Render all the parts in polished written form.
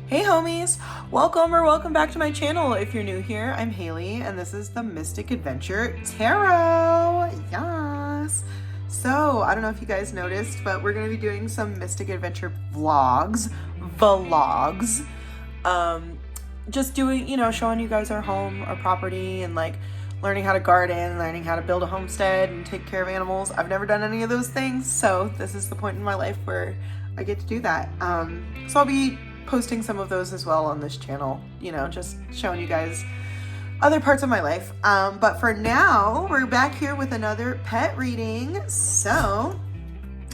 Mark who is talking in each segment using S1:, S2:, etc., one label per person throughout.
S1: Hey homies, welcome back to my channel. If you're new here, I'm Haley and this is the Mystic Adventure Tarot. Yes. So, I don't know if you guys noticed, but we're going to be doing some Mystic Adventure vlogs. Just doing, showing you guys our home, our property, and like learning how to garden, learning how to build a homestead and take care of animals. I've never done any of those things, so this is the point in my life where I get to do that. So I'll be posting some of those as well on this channel, just showing you guys other parts of my life. But for now, we're back here with another pet reading. So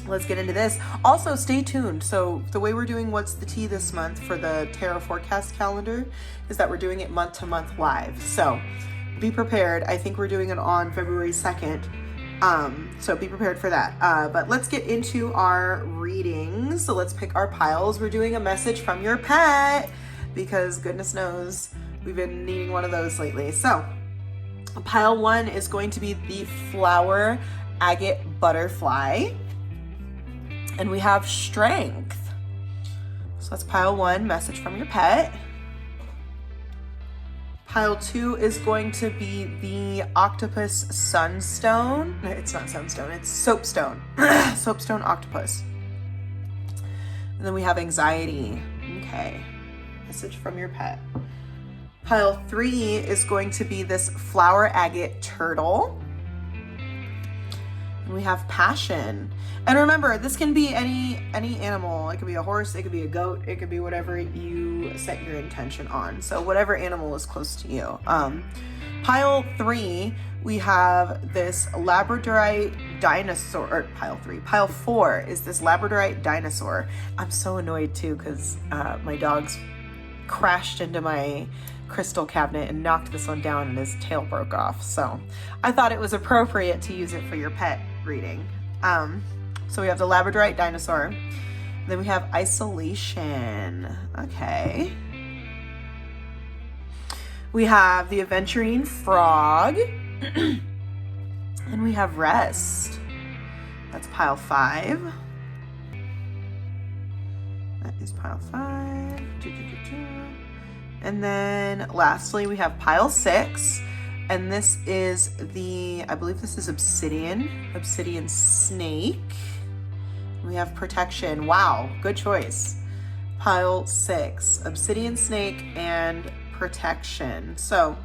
S1: let's get into this. Also, stay tuned. So the way we're doing What's the Tea this month for the tarot forecast calendar is that we're doing it month to month live. So be prepared. I think we're doing it on February 2nd. So be prepared for that. But let's get into our readings. So let's pick our piles. We're doing a message from your pet because goodness knows we've been needing one of those lately. So pile 1 is going to be the flower agate butterfly. And we have strength. So that's pile 1, message from your pet. Pile 2 is going to be the octopus sunstone. No, it's not sunstone, it's soapstone. Soapstone octopus. And then we have anxiety. Okay, message from your pet. Pile 3 is going to be this flower agate turtle. And we have passion. And remember, this can be any animal. It could be a horse, it could be a goat, it could be whatever you set your intention on. So whatever animal is close to you. Pile 3, we have this labradorite dinosaur, or pile 4 is this labradorite dinosaur. I'm so annoyed too because my dog's crashed into my crystal cabinet and knocked this one down and his tail broke off. So I thought it was appropriate to use it for your pet reading. So we have the labradorite dinosaur. Then we have isolation. Okay. We have the aventurine frog. And we have rest. That's pile 5. That is pile 5. And then lastly, we have pile 6. And this is I believe this is obsidian snake. We have protection. Wow, good choice. Pile 6, obsidian snake and protection. So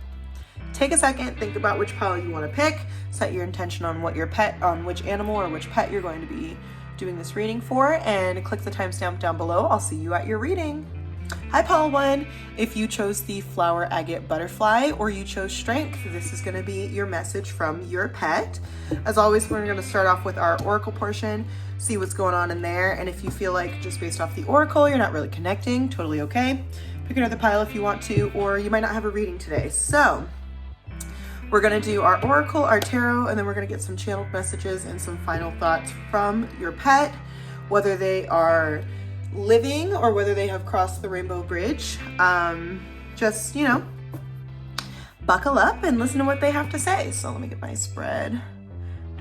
S1: take a second, think about which pile you want to pick, set your intention on which animal or which pet you're going to be doing this reading for, and click the timestamp down below. I'll see you at your reading. Hi pile 1, if you chose the flower agate butterfly or you chose strength, this is going to be your message from your pet. As always, we're going to start off with our oracle portion, see what's going on in there, and if you feel like just based off the oracle you're not really connecting, totally okay. Pick another pile if you want to, or you might not have a reading today. So we're going to do our oracle, our tarot, and then we're going to get some channeled messages and some final thoughts from your pet, whether they are living or whether they have crossed the rainbow bridge. Just buckle up and listen to what they have to say. So let me get my spread.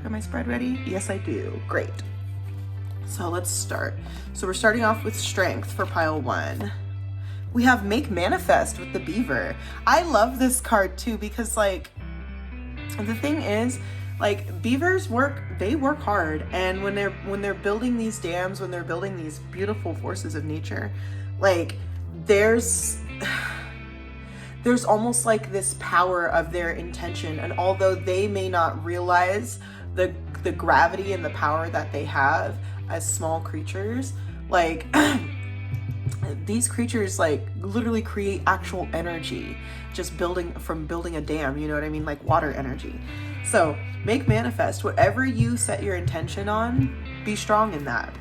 S1: Got my spread ready? Yes, I do. Great. So let's start. So we're starting off with strength for pile 1. We have make manifest with the beaver. I love this card too because the thing is, beavers work hard, and when they're building these dams, when they're building these beautiful forces of nature, there's almost like this power of their intention, and although they may not realize the gravity and the power that they have as small creatures, these creatures literally create actual energy just building a dam, you know what I mean, like water energy. So make manifest whatever you set your intention on, be strong in that.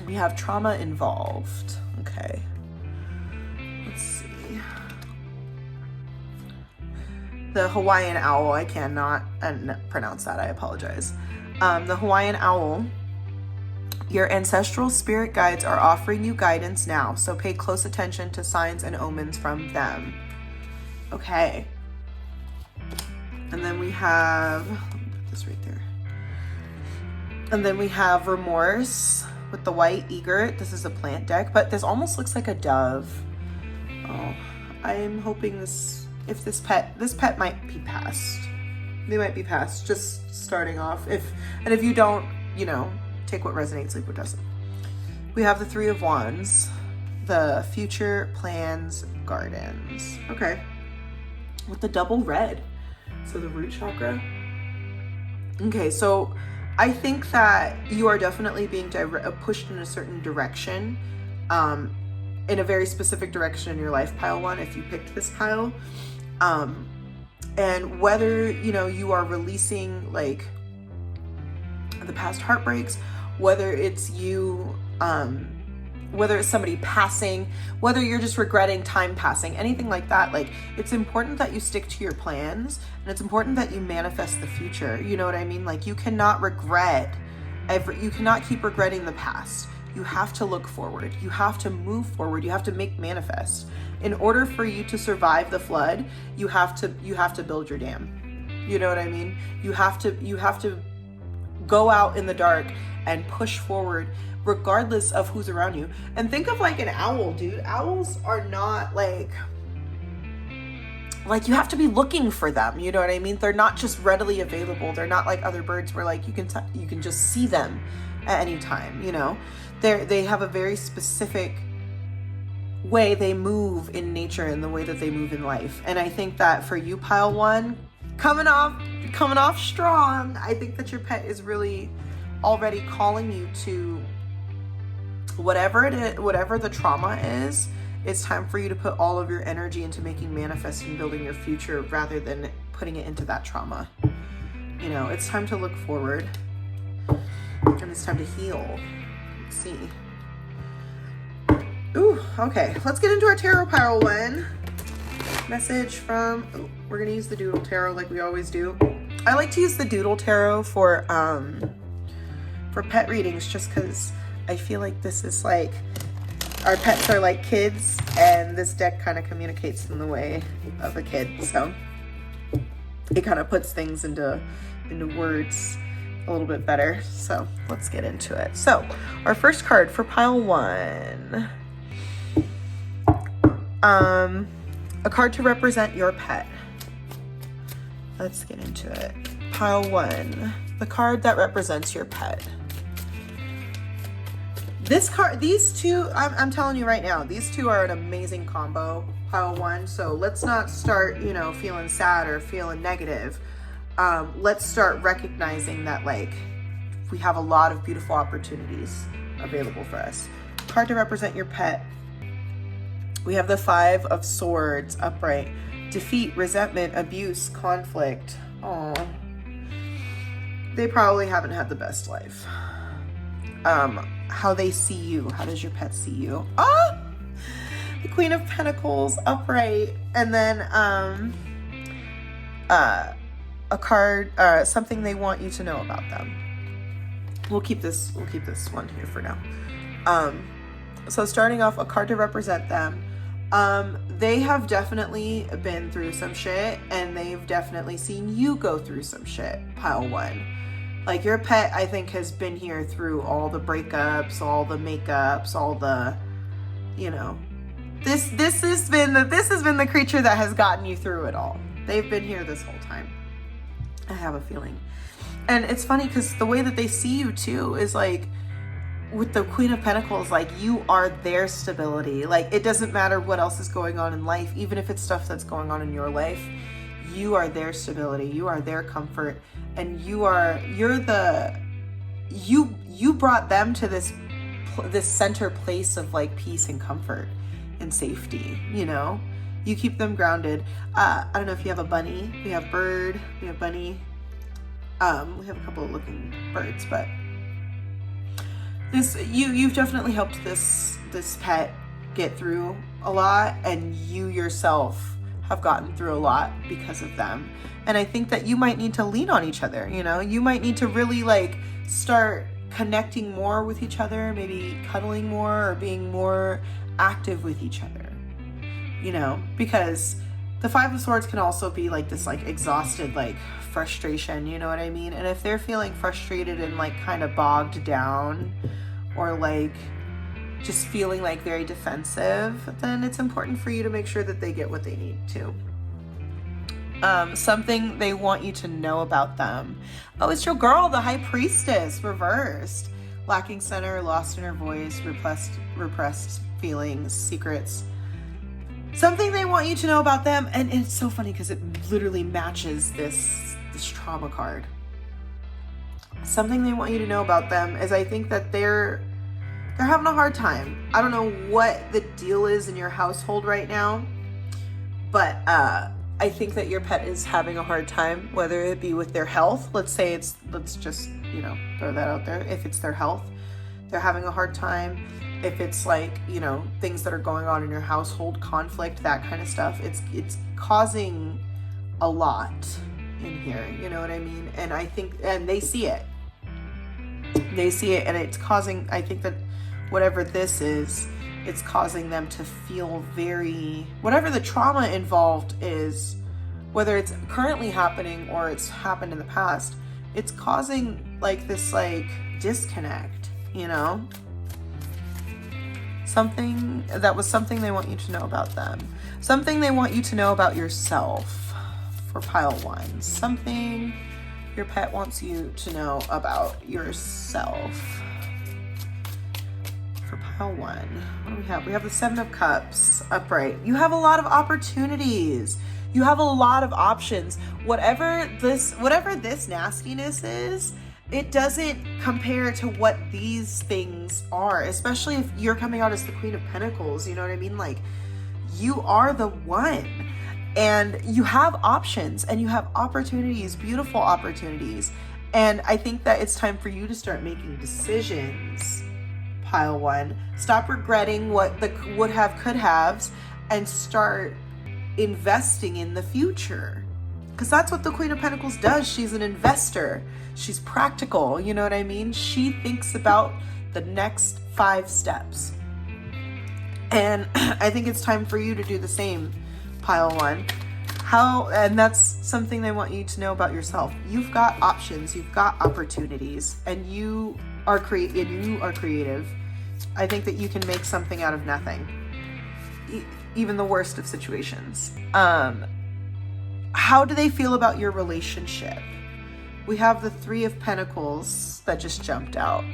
S1: We have trauma involved. Okay, let's see. The Hawaiian owl, I cannot pronounce that, I apologize. The Hawaiian owl, your ancestral spirit guides are offering you guidance now, so pay close attention to signs and omens from them. Okay. And then we have, let me put this right there. And then we have remorse with the white egret. This is a plant deck, but this almost looks like a dove. Oh, I'm hoping this pet might be passed. They might be passed, just starting off. If you don't, you know, take what resonates, leave what doesn't. We have the Three of Wands, the future plans, gardens. Okay. With the double red. So the root chakra. Okay, so I think that you are definitely being pushed in a certain direction, in a very specific direction in your life, pile one, if you picked this pile. And whether, you know, you are releasing like the past heartbreaks, whether it's you, whether it's somebody passing, whether you're just regretting time passing, anything like that, like it's important that you stick to your plans, and it's important that you manifest the future. You know what I mean? Like you cannot you cannot keep regretting the past. You have to look forward. You have to move forward. You have to make manifest. In order for you to survive the flood, you have to build your dam. You know what I mean? You have to go out in the dark and push forward regardless of who's around you. And think of like an owl, dude. Owls are not like you have to be looking for them. You know what I mean? They're not just readily available. They're not like other birds where like you can just see them at any time, you know? They have a very specific way they move in nature and the way that they move in life. And I think that for you, pile one, coming off strong, I think that your pet is really already calling you to whatever it is, whatever the trauma is. It's time for you to put all of your energy into making manifest and building your future rather than putting it into that trauma. You know, it's time to look forward and it's time to heal. Let's see. Ooh, okay. Let's get into our tarot pile one. Message from, we're going to use the Doodle Tarot like we always do. I like to use the Doodle Tarot for pet readings just because I feel like this is like, our pets are like kids and this deck kind of communicates in the way of a kid. So it kind of puts things into words a little bit better. So let's get into it. So our first card for pile one, a card to represent your pet. Let's get into it. Pile one, the card that represents your pet. This card, these two, I'm telling you right now, these two are an amazing combo, pile one. So let's not start, you know, feeling sad or feeling negative. Let's start recognizing that like we have a lot of beautiful opportunities available for us. Card to represent your pet. We have the Five of Swords upright. Defeat, resentment, abuse, conflict. Oh, they probably haven't had the best life. How they see you. How does your pet see you? Oh, the Queen of Pentacles upright. And then a card, something they want you to know about them. We'll keep this one here for now. So starting off, a card to represent them. They have definitely been through some shit, and they've definitely seen you go through some shit, pile one. Like your pet, I think, has been here through all the breakups, all the makeups, all the, you know, this has been the creature that has gotten you through it all. They've been here this whole time. I have a feeling. And it's funny because the way that they see you too is like, with the Queen of Pentacles, like you are their stability. Like it doesn't matter what else is going on in life, even if it's stuff that's going on in your life, you are their stability, you are their comfort, and you brought them to this center place of like peace and comfort and safety, you know? You keep them grounded. I don't know if you have a bunny. We have bird, we have bunny. We have a couple of looking birds, but you've definitely helped this pet get through a lot, and you yourself have gotten through a lot because of them. And I think that you might need to lean on each other, you know? You might need to really like start connecting more with each other, maybe cuddling more or being more active with each other, you know? Because the Five of Swords can also be like this like exhausted like frustration, you know what I mean? And if they're feeling frustrated and like kind of bogged down or like just feeling like very defensive, then it's important for you to make sure that they get what they need to. Something they want you to know about them. Oh, it's your girl, the High Priestess, reversed. Lacking center, lost in her voice, repressed feelings, secrets. Something they want you to know about them, and it's so funny because it literally matches this trauma card. Something they want you to know about them is, I think that they're having a hard time. I don't know what the deal is in your household right now, but I think that your pet is having a hard time, whether it be with their health. Let's just, throw that out there. If it's their health, they're having a hard time. If it's like, things that are going on in your household, conflict, that kind of stuff, it's causing a lot in here. You know what I mean? And I think, and they see it. They see it, and it's causing, I think that whatever this is, it's causing them to feel whatever the trauma involved is, whether it's currently happening or it's happened in the past, it's causing like this like disconnect, something they want you to know about them. Something they want you to know about yourself for pile 1. Something your pet wants you to know about yourself. For pile 1, what do we have? We have the 7 of Cups upright. You have a lot of opportunities. You have a lot of options. Whatever this nastiness is, it doesn't compare to what these things are, especially if you're coming out as the Queen of Pentacles. You know what I mean? Like, you are the one, and you have options and you have opportunities, beautiful opportunities. And I think that it's time for you to start making decisions. Pile 1, stop regretting what the would have, could haves, and start investing in the future, because that's what the Queen of Pentacles does. She's an investor. She's practical. You know what I mean? She thinks about the next 5 steps, and I think it's time for you to do the same. Pile 1, and that's something they want you to know about yourself. You've got options, you've got opportunities, and you are creative. I think that you can make something out of nothing, even the worst of situations. How do they feel about your relationship? We have the 3 of Pentacles that just jumped out.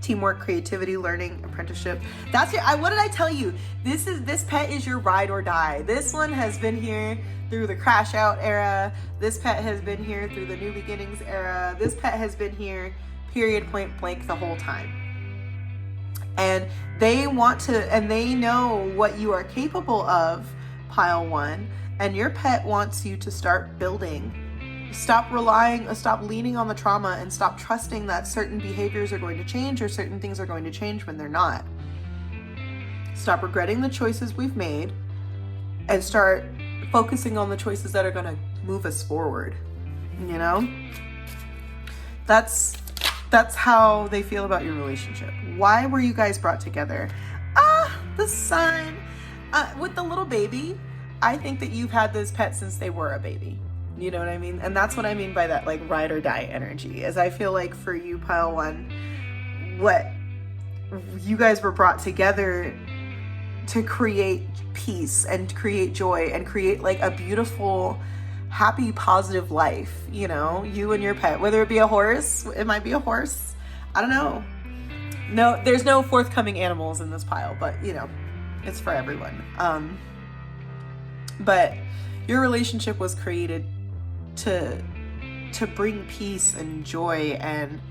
S1: Teamwork, creativity, learning, apprenticeship. What did I tell you? This pet is your ride or die. This one has been here through the crash out era. This pet has been here through the new beginnings era. This pet has been here, period, point blank, the whole time. And they know what you are capable of, pile 1, and your pet wants you to start building. Stop leaning on the trauma, and stop trusting that certain behaviors are going to change or certain things are going to change when they're not. Stop regretting the choices we've made and start focusing on the choices that are going to move us forward. That's how they feel about your relationship. Why were you guys brought together? The Sun. With the little baby, I think that you've had this pet since they were a baby. You know what I mean? And that's what I mean by that, like, ride or die energy. Is I feel like for you, pile 1, what you guys were brought together to create peace and create joy and create like a beautiful, happy, positive life, you and your pet, whether it be a horse, it might be a horse. I don't know. No, there's no forthcoming animals in this pile, but it's for everyone. But your relationship was created to bring peace and joy, and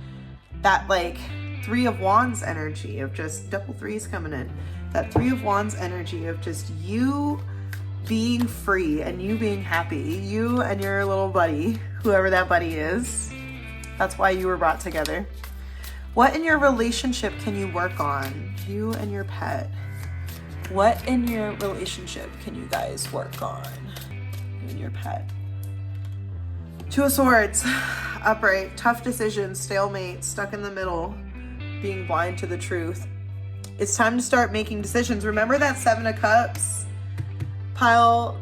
S1: that like 3 of Wands energy of just double 3s coming in. That 3 of Wands energy of just you being free and you being happy, you and your little buddy, whoever that buddy is. That's why you were brought together. What in your relationship can you work on? You and your pet. What in your relationship can you guys work on? You and your pet. 2 of Swords, upright, tough decisions, stalemate, stuck in the middle, being blind to the truth. It's time to start making decisions. Remember that 7 of Cups? Pile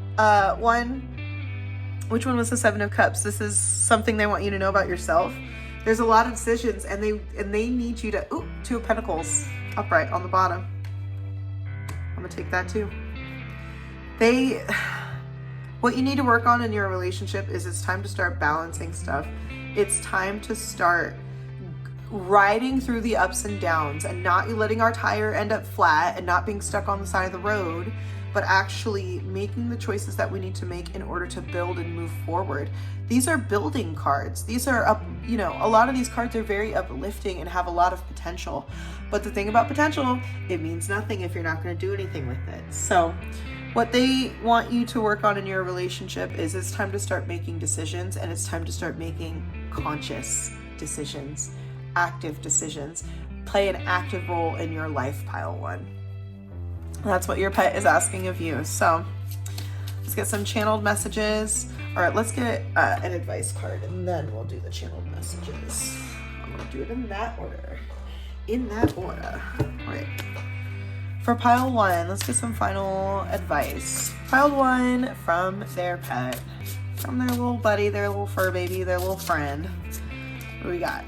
S1: 1. Which one was the 7 of Cups? This is something they want you to know about yourself. There's a lot of decisions, and they need you to Two of Pentacles upright on the bottom. I'm gonna take that too. What you need to work on in your relationship is it's time to start balancing stuff. It's time to start riding through the ups and downs and not letting our tire end up flat and not being stuck on the side of the road, but actually making the choices that we need to make in order to build and move forward. These are building cards. These are a lot of these cards are very uplifting and have a lot of potential. But the thing about potential, it means nothing if you're not going to do anything with it. So what they want you to work on in your relationship is it's time to start making decisions, and it's time to start making conscious decisions, active decisions. Play an active role in your life, pile one. That's what your pet is asking of you. So let's get some channeled messages. All right, let's get an advice card, and then we'll do the channeled messages. I'm gonna do it in that order. All right. For pile one, let's get some final advice. Pile one from their pet, from their little buddy, their little fur baby, their little friend. What do we got?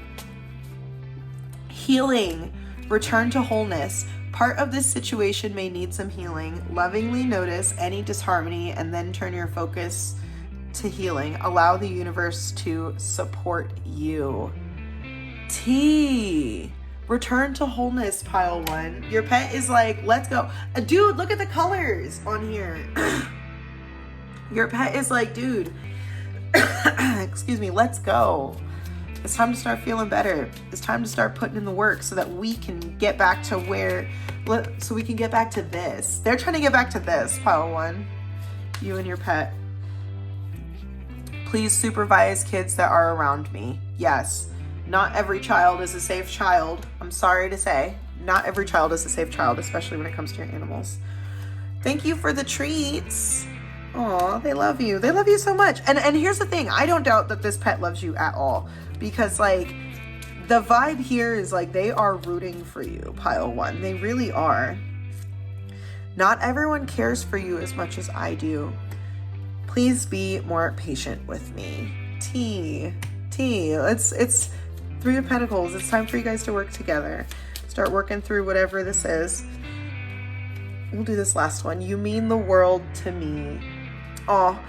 S1: Healing, return to wholeness. Part of this situation may need some healing. Lovingly notice any disharmony and then turn your focus to healing. Allow the universe to support you. T. Return to wholeness, pile one. Your pet is like, let's go. Dude, look at the colors on here. Your pet is like, dude, excuse me, let's go. It's time to start feeling better. It's time to start putting in the work so that we can get back to so we can get back to this. They're trying to get back to this, pile one. You and your pet. Please supervise kids that are around me. Yes. Not every child is a safe child. I'm sorry to say. Not every child is a safe child, especially when it comes to your animals. Thank you for the treats. Aw, they love you. They love you so much. And here's the thing. I don't doubt that this pet loves you at all. Because, like, the vibe here is, like, they are rooting for you, pile one. They really are. Not everyone cares for you as much as I do. Please be more patient with me. It's Three of Pentacles. It's time for you guys to work together. Start working through whatever this is. We'll do this last one. You mean the world to me. Oh,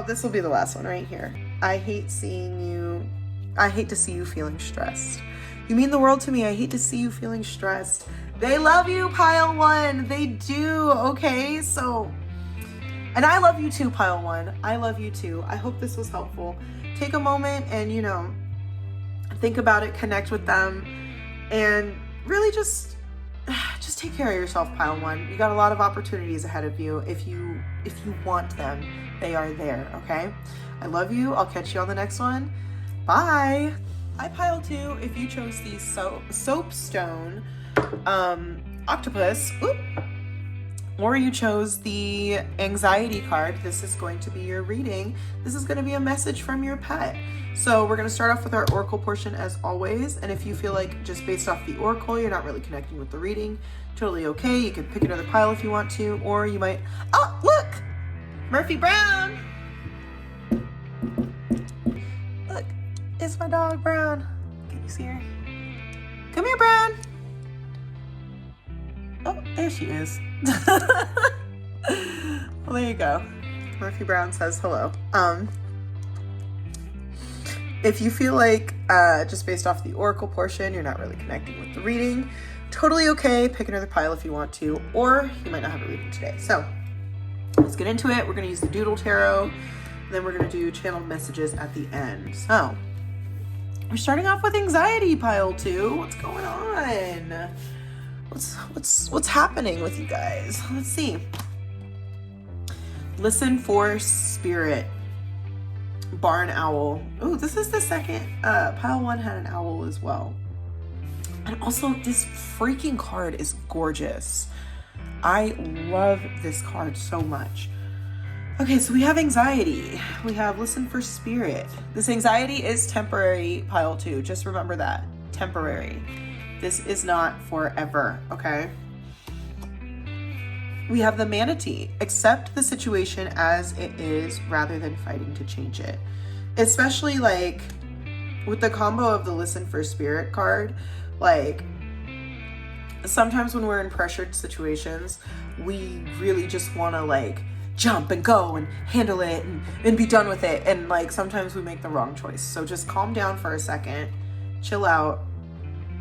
S1: this will be the last one right here. I hate to see you feeling stressed. You mean the world to me. I hate to see you feeling stressed. They love you, pile one. They do. Okay, so, and I love you too, pile one. I love you too. I hope this was helpful. Take a moment and, think about it, connect with them, and really just take care of yourself, pile one. You got a lot of opportunities ahead of you. If you want them, they are there, okay? I love you. I'll catch you on the next one. Bye. Hi, pile two. If you chose the soapstone octopus, or you chose the anxiety card, this is going to be your reading. This is going to be a message from your pet. So we're going to start off with our oracle portion as always. And if you feel like just based off the oracle, you're not really connecting with the reading, totally okay. You can pick another pile if you want to, or you might, oh, look, Murphy Brown. Look, it's my dog, Brown. Can you see her? Come here, Brown. Oh, there she is. Well, there you go. Murphy Brown says hello. If you feel like just based off the oracle portion, you're not really connecting with the reading, totally okay. Pick another pile if you want to, or you might not have a reading today. So let's get into it. We're going to use the Doodle Tarot, and then we're going to do channeled messages at the end. So we're starting off with anxiety, pile two. What's going on? What's happening with you guys? Let's see. Listen for spirit. Barn owl. Oh, this is the second. Pile one had an owl as well. And also, this freaking card is gorgeous. I love this card so much. Okay, so we have anxiety. We have listen for spirit. This anxiety is temporary, pile two. Just remember that. Temporary. This is not forever, okay? We have the manatee. Accept the situation as it is rather than fighting to change it. Especially like with the combo of the listen for spirit card, like sometimes when we're in pressured situations, we really just want to like jump and go and handle it and be done with it. And like sometimes we make the wrong choice. So just calm down for a second, chill out,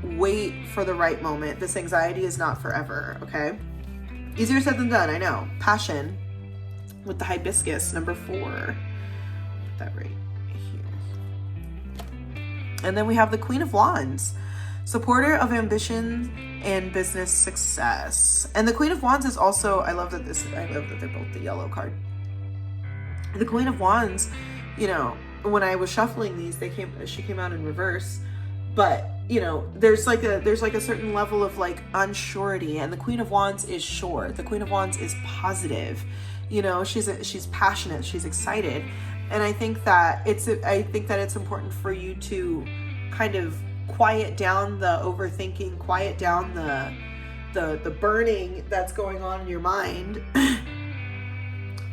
S1: wait for the right moment. This anxiety is not forever, okay? Easier said than done, I know. Passion with the hibiscus, number 4. Put that right here. And then we have the Queen of Wands, supporter of ambition and business success. And the Queen of Wands is also, I love that they're both the yellow card. The Queen of Wands, you know, when I was shuffling these, she came out in reverse, but you know, there's like a certain level of like unsurety, and the Queen of Wands is sure. The Queen of Wands is positive. You know, she's passionate, she's excited. And I think that it's important for you to kind of quiet down the overthinking, quiet down the burning that's going on in your mind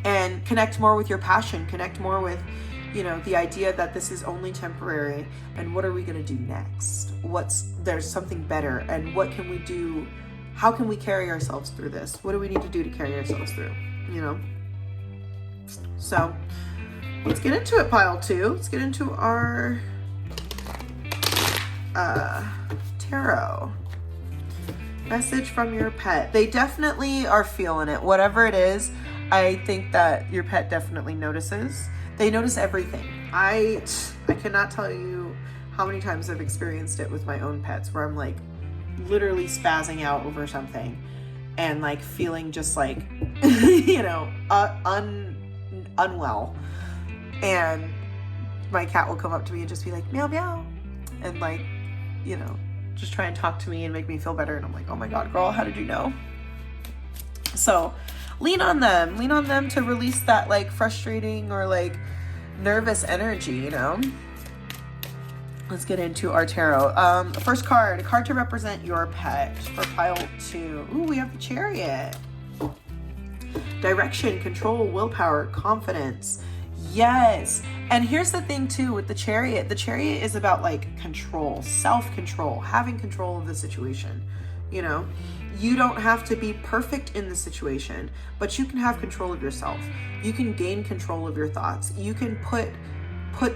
S1: and connect more with your passion, connect more with, you know, the idea that this is only temporary, and what are we going to do next? There's something better, and what can we do? How can we carry ourselves through this? What do we need to do to carry ourselves through, you know? So let's get into it, pile 2. Let's get into our tarot. Message from your pet. They definitely are feeling it. Whatever it is, I think that your pet definitely notices. They notice everything. I cannot tell you how many times I've experienced it with my own pets, where I'm like literally spazzing out over something and like feeling just like, you know, unwell. And my cat will come up to me and just be like, meow, meow. And like, you know, just try and talk to me and make me feel better. And I'm like, oh my God, girl, how did you know? So lean on them to release that like frustrating or like nervous energy, you know? Let's get into our tarot. First card, a card to represent your pet for pile 2. Ooh, we have the Chariot. Direction, control, willpower, confidence. Yes. And here's the thing too with the Chariot. The Chariot is about like control, self-control, having control of the situation. You know, you don't have to be perfect in the situation, but you can have control of yourself. You can gain control of your thoughts. You can put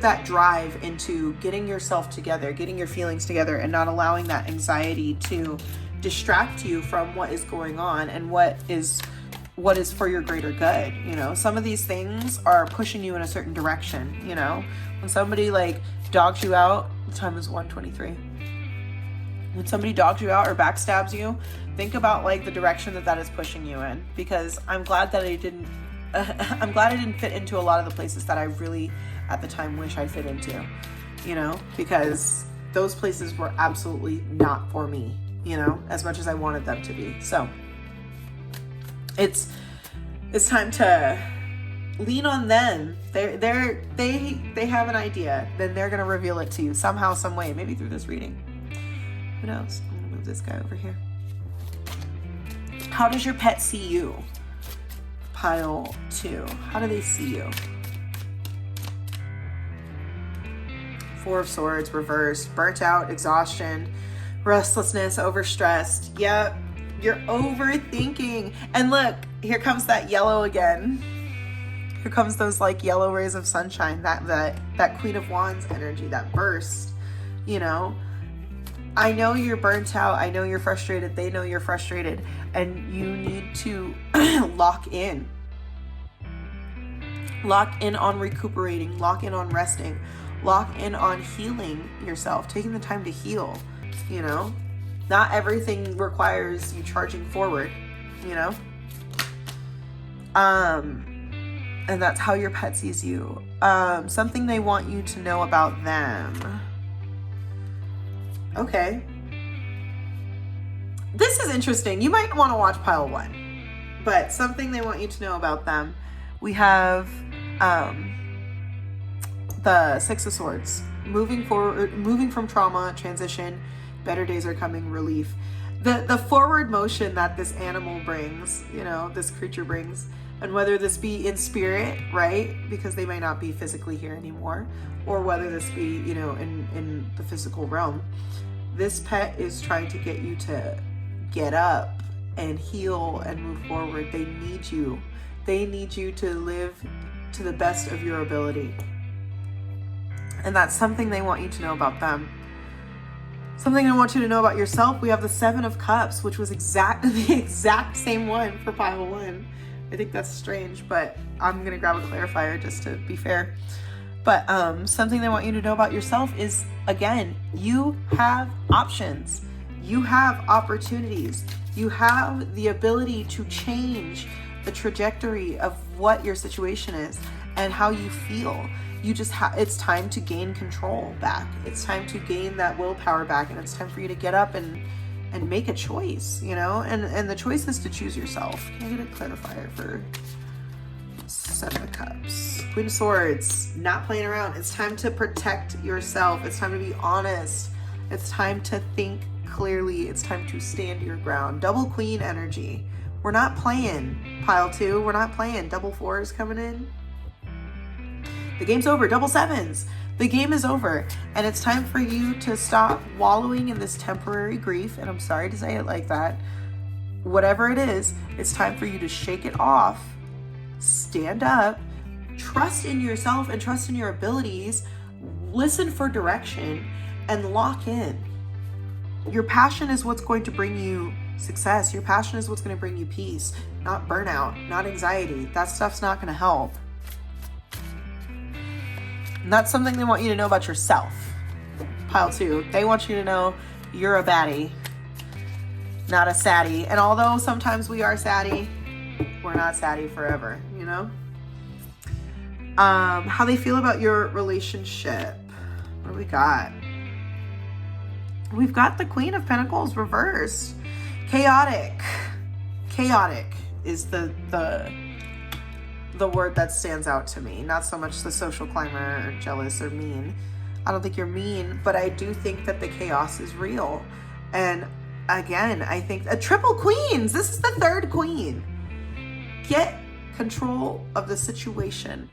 S1: that drive into getting yourself together, getting your feelings together, and not allowing that anxiety to distract you from what is going on and what is for your greater good. You know, some of these things are pushing you in a certain direction. You know, when somebody like dogs you out, the time is 1:23. When somebody dogs you out or backstabs you, think about like the direction that is pushing you in, because I'm glad that I didn't fit into a lot of the places that I really at the time wish I fit into, you know, because those places were absolutely not for me, you know, as much as I wanted them to be. So it's time to lean on them. They have an idea, then they're going to reveal it to you somehow, some way, maybe through this reading. Who knows? I'm gonna move this guy over here. How does your pet see you? Pile 2. How do they see you? 4 of Swords, reversed, burnt out, exhaustion, restlessness, overstressed. Yep, you're overthinking. And look, here comes that yellow again. Here comes those like yellow rays of sunshine, that Queen of Wands energy, that burst, you know? I know you're burnt out. I know you're frustrated. They know you're frustrated. And you need to lock in. Lock in on recuperating. Lock in on resting. Lock in on healing yourself. Taking the time to heal, you know? Not everything requires you charging forward, you know? And that's how your pet sees you. Something they want you to know about them. Okay. This is interesting. You might want to watch pile 1, but something they want you to know about them. We have the 6 of Swords. Moving forward, moving from trauma, transition, better days are coming, relief. The forward motion that this animal brings, you know, this creature brings, and whether this be in spirit, right? Because they might not be physically here anymore, or whether this be, you know, in the physical realm. This pet is trying to get you to get up and heal and move forward. They need you. They need you to live to the best of your ability. And that's something they want you to know about them. Something I want you to know about yourself. We have the 7 of Cups, which was the exact same one for pile 1. I think that's strange, but I'm going to grab a clarifier just to be fair. But something they want you to know about yourself is, again, you have options. You have opportunities. You have the ability to change the trajectory of what your situation is and how you feel. You just it's time to gain control back. It's time to gain that willpower back, and it's time for you to get up and make a choice, you know? And the choice is to choose yourself. Can I get a clarifier for 7 of Cups? Queen of Swords, not playing around. It's time to protect yourself. It's time to be honest. It's time to think clearly. It's time to stand your ground. Double Queen energy. We're not playing, pile 2. We're not playing. Double 4s coming in. The game's over. Double 7s. The game is over. And it's time for you to stop wallowing in this temporary grief. And I'm sorry to say it like that. Whatever it is, it's time for you to shake it off. Stand up. Trust in yourself and trust in your abilities. Listen for direction and lock in. Your passion is what's going to bring you success. Your passion is what's going to bring you peace, not burnout, not anxiety. That stuff's not going to help. And that's something they want you to know about yourself. Pile 2. They want you to know you're a baddie, not a saddie. And although sometimes we are saddie, we're not saddie forever, you know? How they feel about your relationship. What do we got? We've got the Queen of Pentacles reversed. Chaotic. Chaotic is the word that stands out to me. Not so much the social climber or jealous or mean. I don't think you're mean, but I do think that the chaos is real. And again, I think triple queens. This is the 3rd queen. Get control of the situation.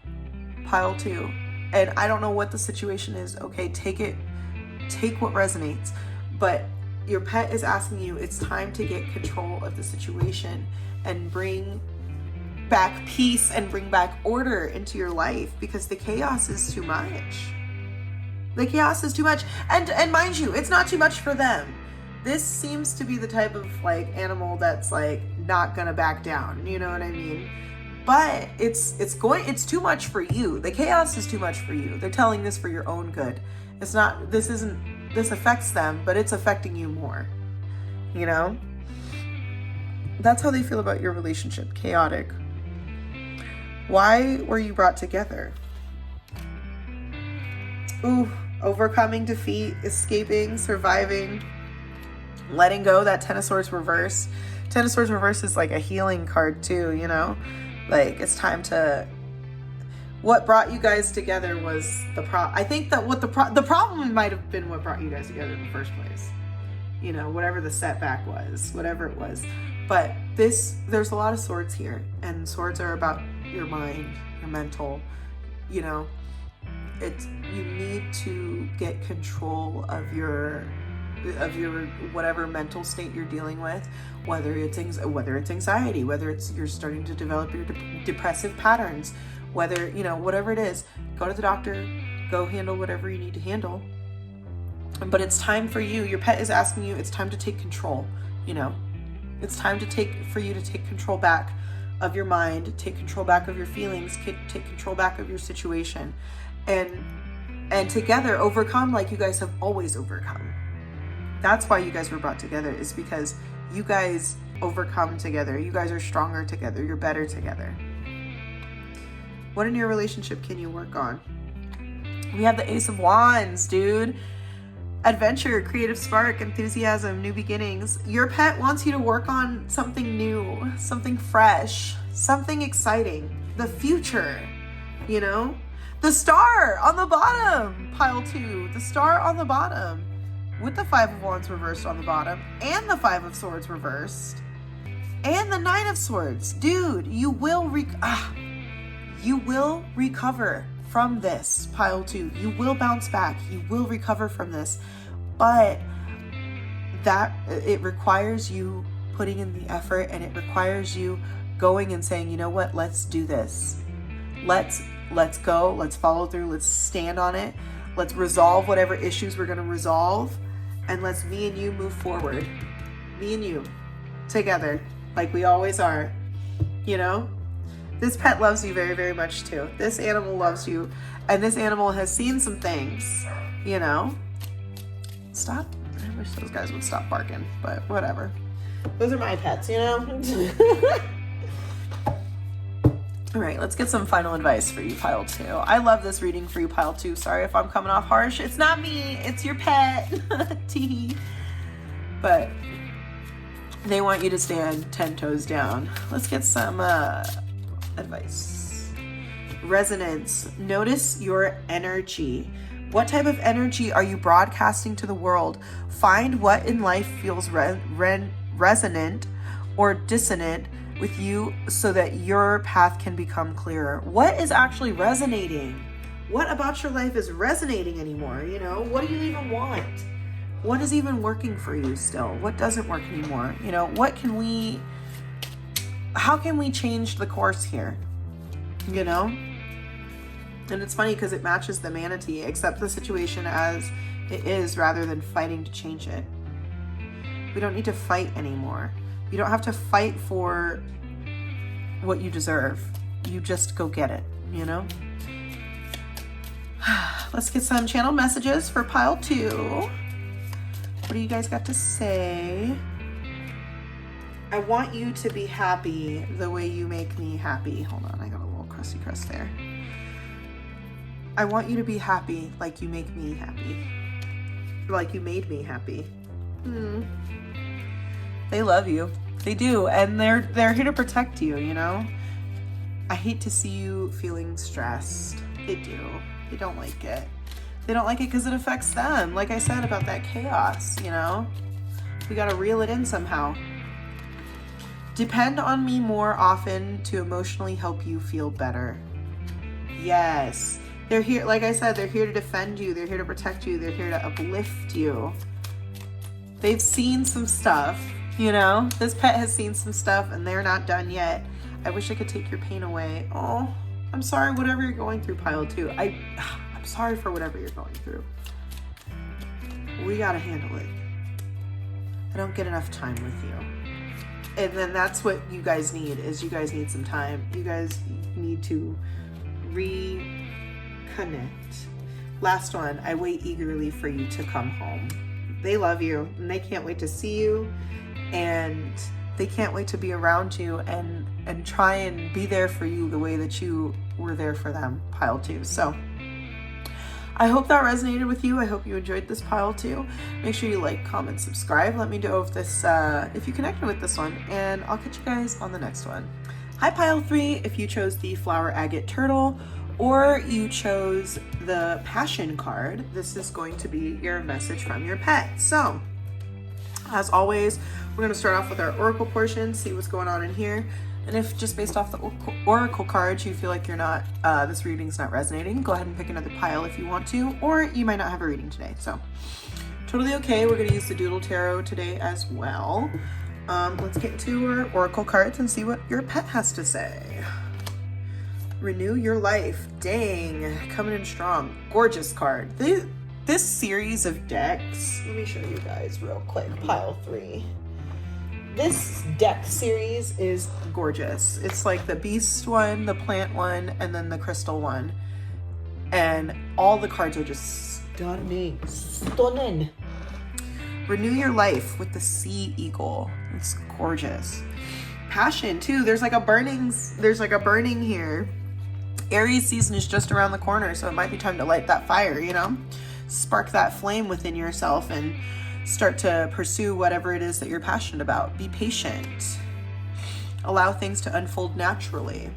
S1: Pile 2. And I don't know what the situation is. Okay, take what resonates. But your pet is asking you, it's time to get control of the situation and bring back peace and bring back order into your life, because the chaos is too much. The chaos is too much. And mind you, it's not too much for them. This seems to be the type of like animal that's like not gonna back down. You know what I mean? But it's too much for you. The chaos is too much for you. They're telling this for your own good. This affects them, but it's affecting you more. You know? That's how they feel about your relationship. Chaotic. Why were you brought together? Ooh, overcoming defeat, escaping, surviving, letting go. That 10 of Swords reverse. 10 of Swords reverse is like a healing card too, you know? Like, it's time to... What brought you guys together was the problem. I think that the problem might have been what brought you guys together in the first place. You know, whatever the setback was, whatever it was. But there's a lot of swords here, and swords are about your mind, your mental, you know. You need to get control of your whatever mental state you're dealing with, whether it's anxiety, whether it's you're starting to develop your depressive patterns, whether, you know, whatever it is. Go to the doctor, go handle whatever you need to handle. But it's time for you. Your pet is asking you, it's time to take control, you know. It's time for you to take control back of your mind, take control back of your feelings, take control back of your situation, and together overcome like you guys have always overcome. That's why you guys were brought together, is because you guys overcome together. You guys are stronger together. You're better together. What in your relationship can you work on? We have the Ace of Wands, dude. Adventure, creative spark, enthusiasm, new beginnings. Your pet wants you to work on something new, something fresh, something exciting. The future, you know? The star on the bottom, pile 2. The star on the bottom with the 5 of Wands reversed on the bottom and the 5 of Swords reversed and the 9 of Swords. Dude, you will recover from this, pile 2. You will bounce back. You will recover from this. But that it requires you putting in the effort, and it requires you going and saying, you know what, let's do this. Let's go, let's follow through, let's stand on it. Let's resolve whatever issues we're going to resolve, and let's me and you move forward. Me and you together, like we always are, you know? This pet loves you very, very much too. This animal loves you, and this animal has seen some things, you know? Stop. I wish those guys would stop barking, but whatever. Those are my pets, you know? All right, let's get some final advice for you, pile 2. I love this reading for you, pile 2. Sorry if I'm coming off harsh. It's not me, it's your pet. Tee. But they want you to stand 10 toes down. Let's get some advice. Resonance. Notice your energy. What type of energy are you broadcasting to the world? Find what in life feels resonant or dissonant with you so that your path can become clearer. What is actually resonating? What about your life is resonating anymore? You know, what do you even want? What is even working for you still? What doesn't work anymore? You know, how can we change the course here? You know? And it's funny because it matches the manatee. Accept the situation as it is rather than fighting to change it. We don't need to fight anymore. You don't have to fight for what you deserve. You just go get it, you know? Let's get some channel messages for pile 2. What do you guys got to say? I want you to be happy the way you make me happy. Hold on, I got a little crusty crust there. I want you to be happy like you make me happy. Like you made me happy. They love you. They do, and they're here to protect you, you know? I hate to see you feeling stressed. They do. They don't like it. They don't like it because it affects them. Like I said about that chaos, you know? We gotta reel it in somehow. Depend on me more often to emotionally help you feel better. Yes. They're here, like I said, they're here to defend you. They're here to protect you. They're here to uplift you. They've seen some stuff, you know? This pet has seen some stuff and they're not done yet. I wish I could take your pain away. Oh, I'm sorry, whatever you're going through, pile 2. I'm sorry for whatever you're going through. We gotta handle it. I don't get enough time with you. And then that's what you guys need, is you guys need some time. You guys need to reconnect. Last one, I wait eagerly for you to come home. They love you and they can't wait to see you, and they can't wait to be around you and try and be there for you the way that you were there for them, pile 2. So I hope that resonated with you. I hope you enjoyed this pile 2. Make sure you like, comment, subscribe. Let me know if if you connected with this one, and I'll catch you guys on the next one. Hi, pile 3. If you chose the flower agate turtle or you chose the passion card, this is going to be your message from your pet. So as always, we're going to start off with our oracle portion, see what's going on in here. And if just based off the oracle cards you feel like you're not, this reading's not resonating, go ahead and pick another pile if you want to, or you might not have a reading today. So totally okay. We're going to use the Doodle Tarot today as well. Let's get into our oracle cards and see what your pet has to say. Renew your life. Dang, coming in strong. Gorgeous card. This series of decks, let me show you guys real quick, pile 3. This deck series is gorgeous. It's like the beast one, the plant one, and then the crystal one. And all the cards are just stunning. Stunning. Renew your life with the sea eagle. It's gorgeous. Passion too. There's like a burning here. Aries season is just around the corner, so it might be time to light that fire, you know? Spark that flame within yourself and start to pursue whatever it is that you're passionate about. Be patient. Allow things to unfold naturally.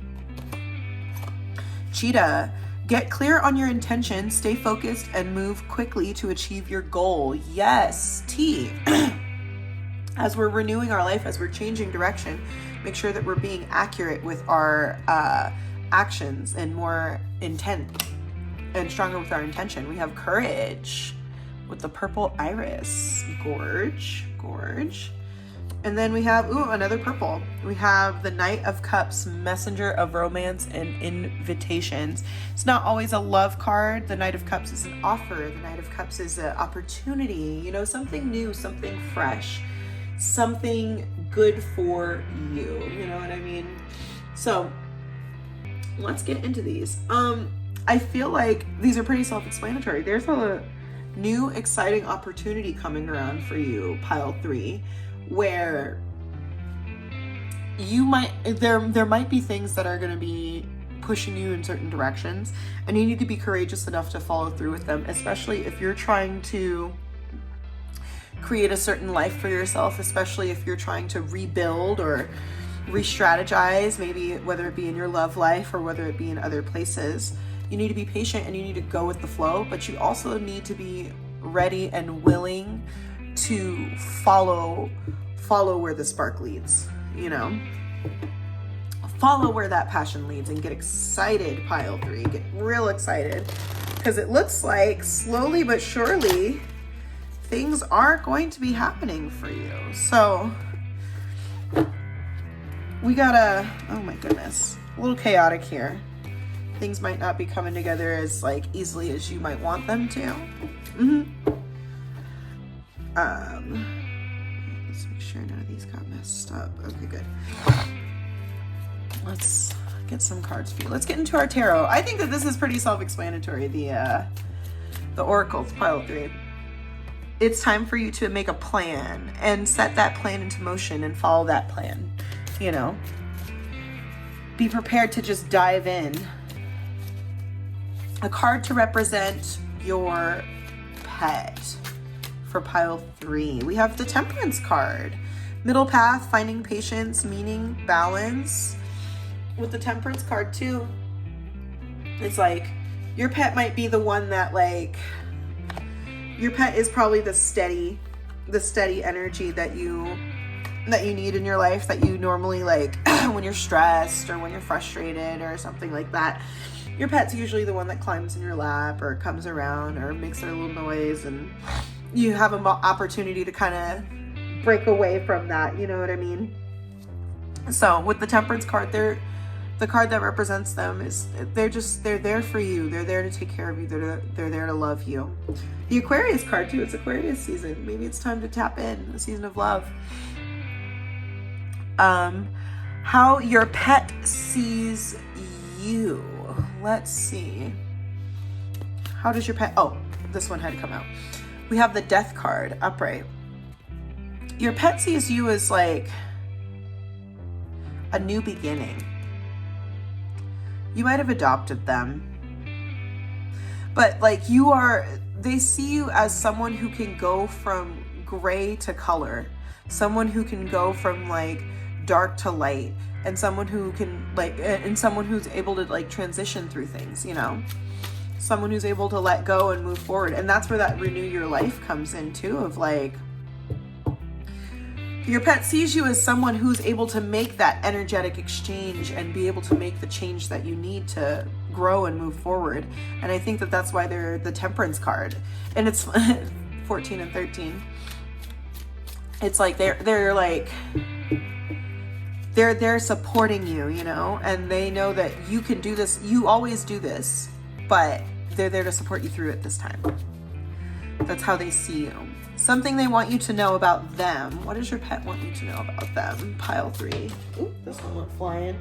S1: Cheetah, get clear on your intention, stay focused, and move quickly to achieve your goal. Yes, T. As we're renewing our life, as we're changing direction, make sure that we're being accurate with our actions and more intent and stronger with our intention. We have courage with the purple iris. Gorge. And then we have, another purple. We have the Knight of Cups, messenger of romance and invitations. It's not always a love card. The Knight of Cups is an offer. The Knight of Cups is an opportunity, you know, something new, something fresh, something good for you. You know what I mean? So let's get into these. I feel like these are pretty self-explanatory. There's a new exciting opportunity coming around for you, pile 3, where you might, there might be things that are going to be pushing you in certain directions, and you need to be courageous enough to follow through with them, especially if you're trying to create a certain life for yourself, especially if you're trying to rebuild or re-strategize, maybe whether it be in your love life or whether it be in other places. You need to be patient and you need to go with the flow, but you also need to be ready and willing to follow where the spark leads, you know? Follow where that passion leads and get excited, pile 3. Get real excited, because it looks like slowly but surely things are going to be happening for you. So we gotta, oh my goodness, a little chaotic here. Things might not be coming together as like easily as you might want them to. Let's make sure none of these got messed up. Okay, good. Let's get some cards for you. Let's get into our tarot. I think that this is pretty self-explanatory. The oracles, pile 3. It's time for you to make a plan and set that plan into motion and follow that plan. You know, be prepared to just dive in. A card to represent your pet for pile 3. We have the Temperance card. Middle path, finding patience, meaning, balance. With the Temperance card too, it's like your pet might be the one that, like, your pet is probably the steady energy that you need in your life, that you normally, like, when you're stressed or when you're frustrated or something like that. Your pet's usually the one that climbs in your lap or comes around or makes a little noise, and you have an opportunity to kind of break away from that, you know what I mean? So with the Temperance card, the card that represents them is they're there for you. They're there to take care of you. They're there to love you. The Aquarius card too, it's Aquarius season. Maybe it's time to tap in, the season of love. How your pet sees you. Let's see. How does your pet, this one had to come out. We have the Death card, upright. Your pet sees you as like a new beginning. You might have adopted them, but like they see you as someone who can go from gray to color, someone who can go from like dark to light, and someone who can and someone who's able to like transition through things, you know, someone who's able to let go and move forward. And that's where that renew your life comes in too, of like, your pet sees you as someone who's able to make that energetic exchange and be able to make the change that you need to grow and move forward. And I think that that's why they're the Temperance card. And it's 14 and 13. It's like they're like, they're supporting you, you know, and they know that you can do this. You always do this, but they're there to support you through it this time. That's how they see you. Something they want you to know about them. What does your pet want you to know about them? Pile 3. Ooh, this one went flying.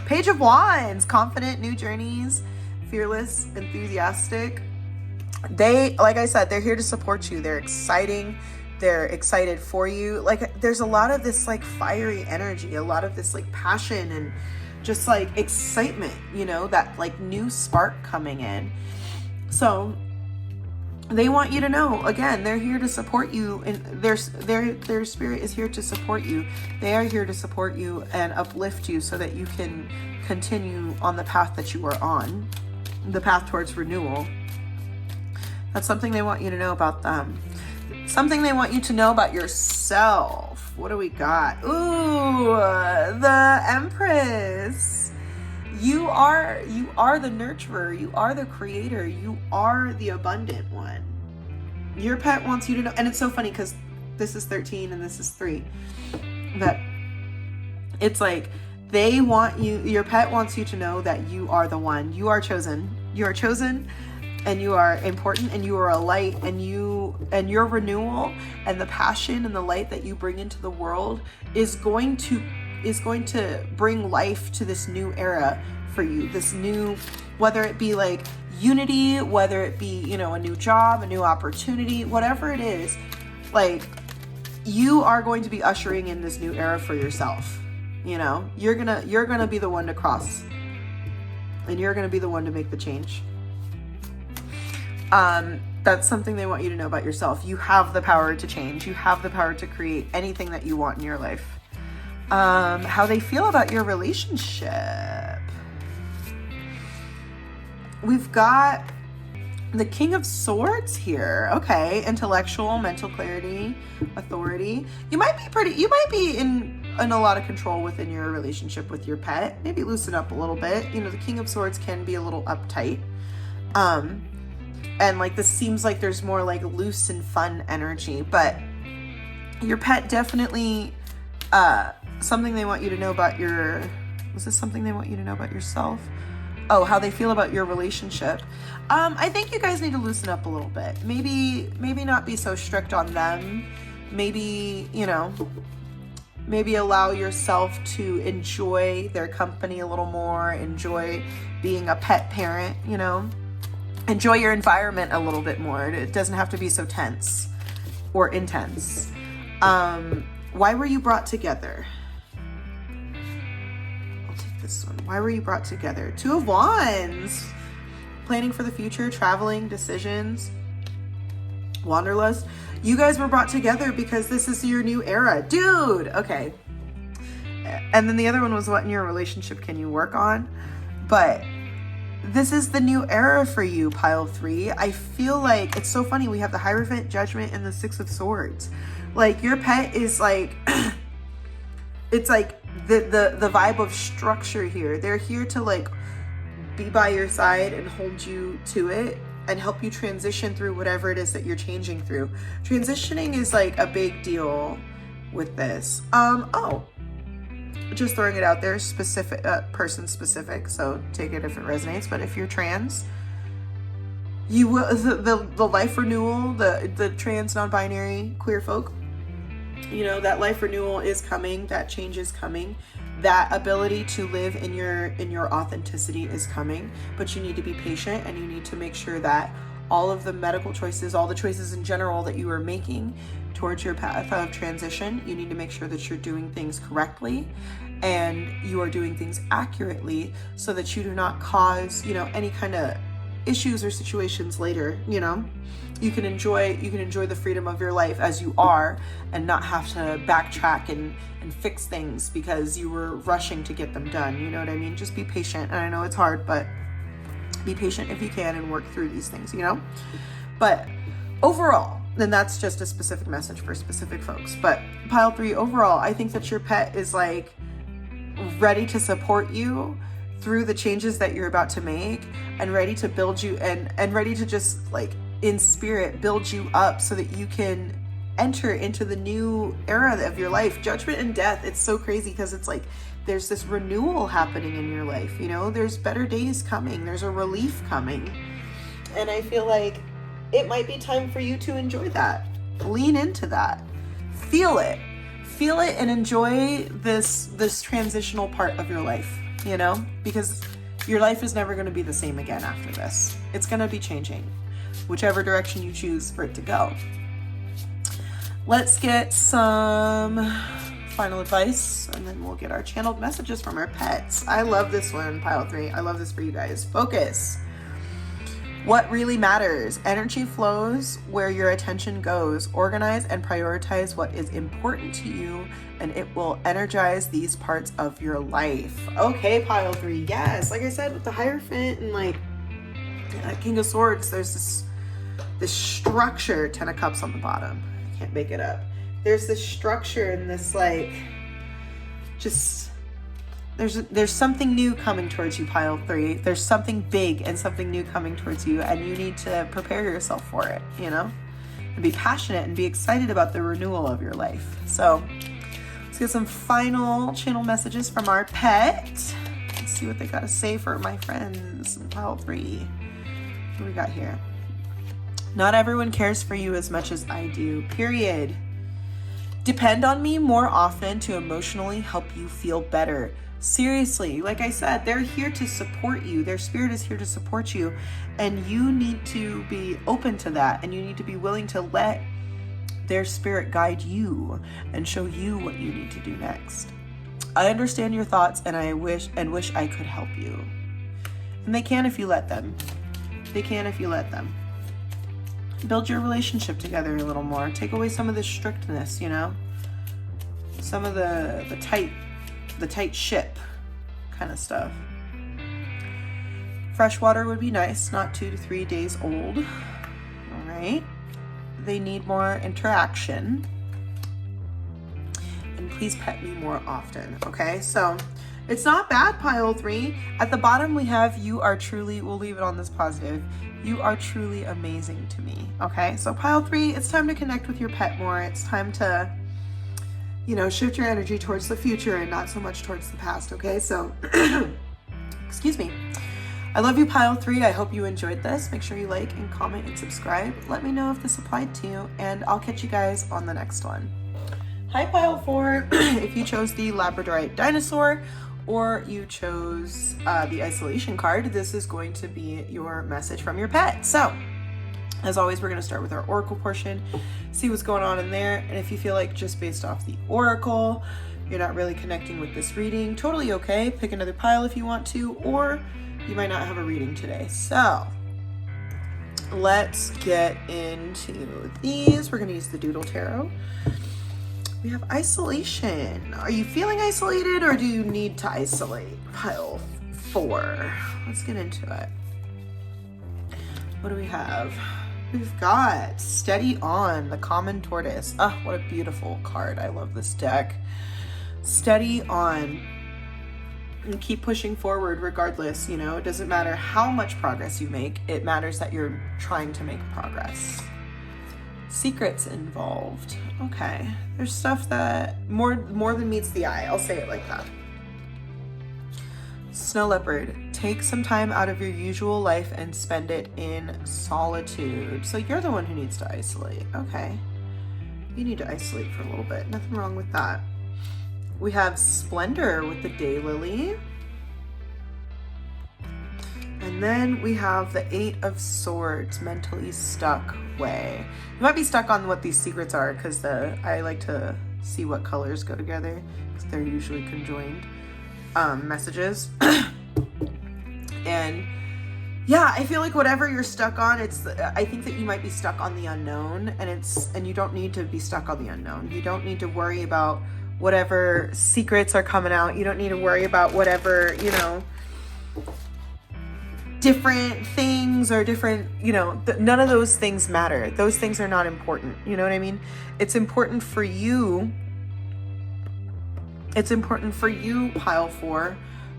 S1: Page of Wands. Confident, new journeys, fearless, enthusiastic. They, like I said, they're here to support you. They're exciting. They're excited for you. Like, there's a lot of this like fiery energy, a lot of this like passion and just like excitement, you know, that like new spark coming in. So they want you to know, again, they're here to support you, and their spirit is here to support you. They are here to support you and uplift you so that you can continue on the path that you are on, the path towards renewal. That's something they want you to know about them. Something they want you to know about yourself. What do we got? Ooh, the Empress. You are the nurturer. You are the creator. You are the abundant one. Your pet wants you to know. And it's so funny because this is 13 and this is 3. But it's like, they want you, your pet wants you to know that you are the one. You are chosen. You are chosen, and you are important, and you are a light, and your renewal and the passion and the light that you bring into the world is going to bring life to this new era for you. This new, whether it be like unity, whether it be, you know, a new job, a new opportunity, whatever it is, like, you are going to be ushering in this new era for yourself. You know, you're gonna be the one to cross, and you're gonna be the one to make the change. That's something they want you to know about yourself. You have the power to change. You have the power to create anything that you want in your life. How they feel about your relationship. We've got the King of Swords here. Okay, intellectual, mental clarity, authority. You might be in a lot of control within your relationship with your pet. Maybe loosen up a little bit. You know, the King of Swords can be a little uptight. And like, this seems like there's more like loose and fun energy, but your pet definitely, something they want you to know about was this something they want you to know about yourself? Oh, how they feel about your relationship. I think you guys need to loosen up a little bit. Maybe not be so strict on them. Maybe, you know, maybe allow yourself to enjoy their company a little more, enjoy being a pet parent, you know, enjoy your environment a little bit more. It doesn't have to be so tense or intense. Why were you brought together? I'll take this one. Why were you brought together? 2 of Wands. Planning for the future, traveling, decisions, wanderlust. You guys were brought together because this is your new era. Dude, okay. And then the other one was, what in your relationship can you work on? But this is the new era for you, pile 3. I feel like it's so funny. We have the Hierophant, Judgment, and the 6 of Swords. Like, your pet is like, it's like the vibe of structure here. They're here to like be by your side and hold you to it and help you transition through whatever it is that you're changing through. Transitioning is like a big deal with this. Just throwing it out there, specific, person specific, so take it if it resonates. But if you're trans, you will, the life renewal, the trans, non-binary, queer folk, you know, that life renewal is coming, that change is coming, that ability to live in your authenticity is coming. But you need to be patient, and you need to make sure that all of the medical choices, all the choices in general that you are making towards your path of transition, you need to make sure that you're doing things correctly and you are doing things accurately, so that you do not cause, you know, any kind of issues or situations later. You know, you can enjoy the freedom of your life as you are, and not have to backtrack and fix things because you were rushing to get them done. You know what I mean? Just be patient. And I know it's hard, but be patient if you can and work through these things, you know? But overall, then that's just a specific message for specific folks. But pile 3, overall, I think that your pet is like ready to support you through the changes that you're about to make, and ready to build you and ready to just like in spirit build you up so that you can enter into the new era of your life. Judgment and death, it's so crazy because it's like there's this renewal happening in your life, you know, there's better days coming, there's a relief coming. And I feel like it might be time for you to enjoy that. Lean into that. Feel it and enjoy this transitional part of your life, you know, because your life is never going to be the same again after this. It's going to be changing, whichever direction you choose for it to go. Let's get some final advice, and then we'll get our channeled messages from our pets. I love this one, pile 3. I love this for you guys. Focus. What really matters? Energy flows where your attention goes. Organize and prioritize what is important to you, and it will energize these parts of your life. Okay, pile 3. Yes, like I said, with the Hierophant and like King of Swords, there's this structure. 10 of Cups on the bottom. I can't make it up. There's this structure and this like just there's something new coming towards you, pile 3. There's something big and something new coming towards you, and you need to prepare yourself for it, you know? and be passionate and be excited about the renewal of your life. So let's get some final channel messages from our pet. Let's see what they got to say for my friends in pile 3. What do we got here? Not everyone cares for you as much as I do, period. Depend on me more often to emotionally help you feel better. Seriously, like I said, they're here to support you. Their spirit is here to support you, and you need to be open to that, and you need to be willing to let their spirit guide you and show you what you need to do next. I understand your thoughts, and I wish I could help you. And they can if you let them. They can if you let them. Build your relationship together a little more. Take away some of the strictness, you know? Some of the tight ship kind of stuff. Fresh water would be nice, not 2 to 3 days old. All right. They need more interaction. And please pet me more often. Okay, so it's not bad, pile 3. At the bottom we have, you are truly, we'll leave it on this positive, you are truly amazing to me. Okay, so pile 3, it's time to connect with your pet more. It's time to, you know, shift your energy towards the future and not so much towards the past. Okay, so excuse me. I love you, pile 3. I hope you enjoyed this. Make sure you like and comment and subscribe. Let me know if this applied to you, and I'll catch you guys on the next one. Hi, pile 4. If you chose the Labradorite dinosaur or you chose the isolation card, this is going to be your message from your pet. So as always, we're going to start with our oracle portion, see what's going on in there. And if you feel like just based off the oracle, you're not really connecting with this reading, totally okay. Pick another pile if you want to, or you might not have a reading today. So let's get into these. We're going to use the Doodle Tarot. We have isolation. Are you feeling isolated, or do you need to isolate? Pile 4. Let's get into it. What do we have? We've got Steady On, the Common Tortoise. Oh, what a beautiful card. I love this deck. Steady on. And keep pushing forward regardless, you know. It doesn't matter how much progress you make. It matters that you're trying to make progress. Secrets involved. Okay. There's stuff that more than meets the eye. I'll say it like that. Snow Leopard, take some time out of your usual life and spend it in solitude. So you're the one who needs to isolate. Okay. You need to isolate for a little bit. Nothing wrong with that. We have Splendor with the Daylily. And then we have the 8 of Swords, mentally stuck way. You might be stuck on what these secrets are, because I like to see what colors go together, because they're usually conjoined messages. And yeah, I feel like whatever you're stuck on, I think that you might be stuck on the unknown, and you don't need to be stuck on the unknown. You don't need to worry about whatever secrets are coming out. You don't need to worry about whatever, you know, different things or different, you know, none of those things matter. Those things are not important. You know what I mean? It's important for you. It's important for you, pile 4,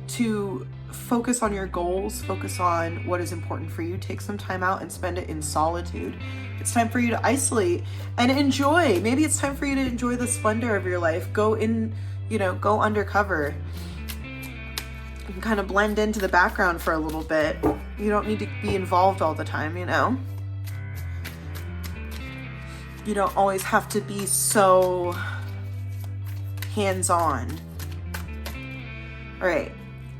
S1: to focus on your goals, focus on what is important for you. Take some time out and spend it in solitude. It's time for you to isolate and enjoy. Maybe it's time for you to enjoy the splendor of your life. Go in, you know, go undercover and kind of blend into the background for a little bit. You don't need to be involved all the time, you know. You don't always have to be so hands-on. All right.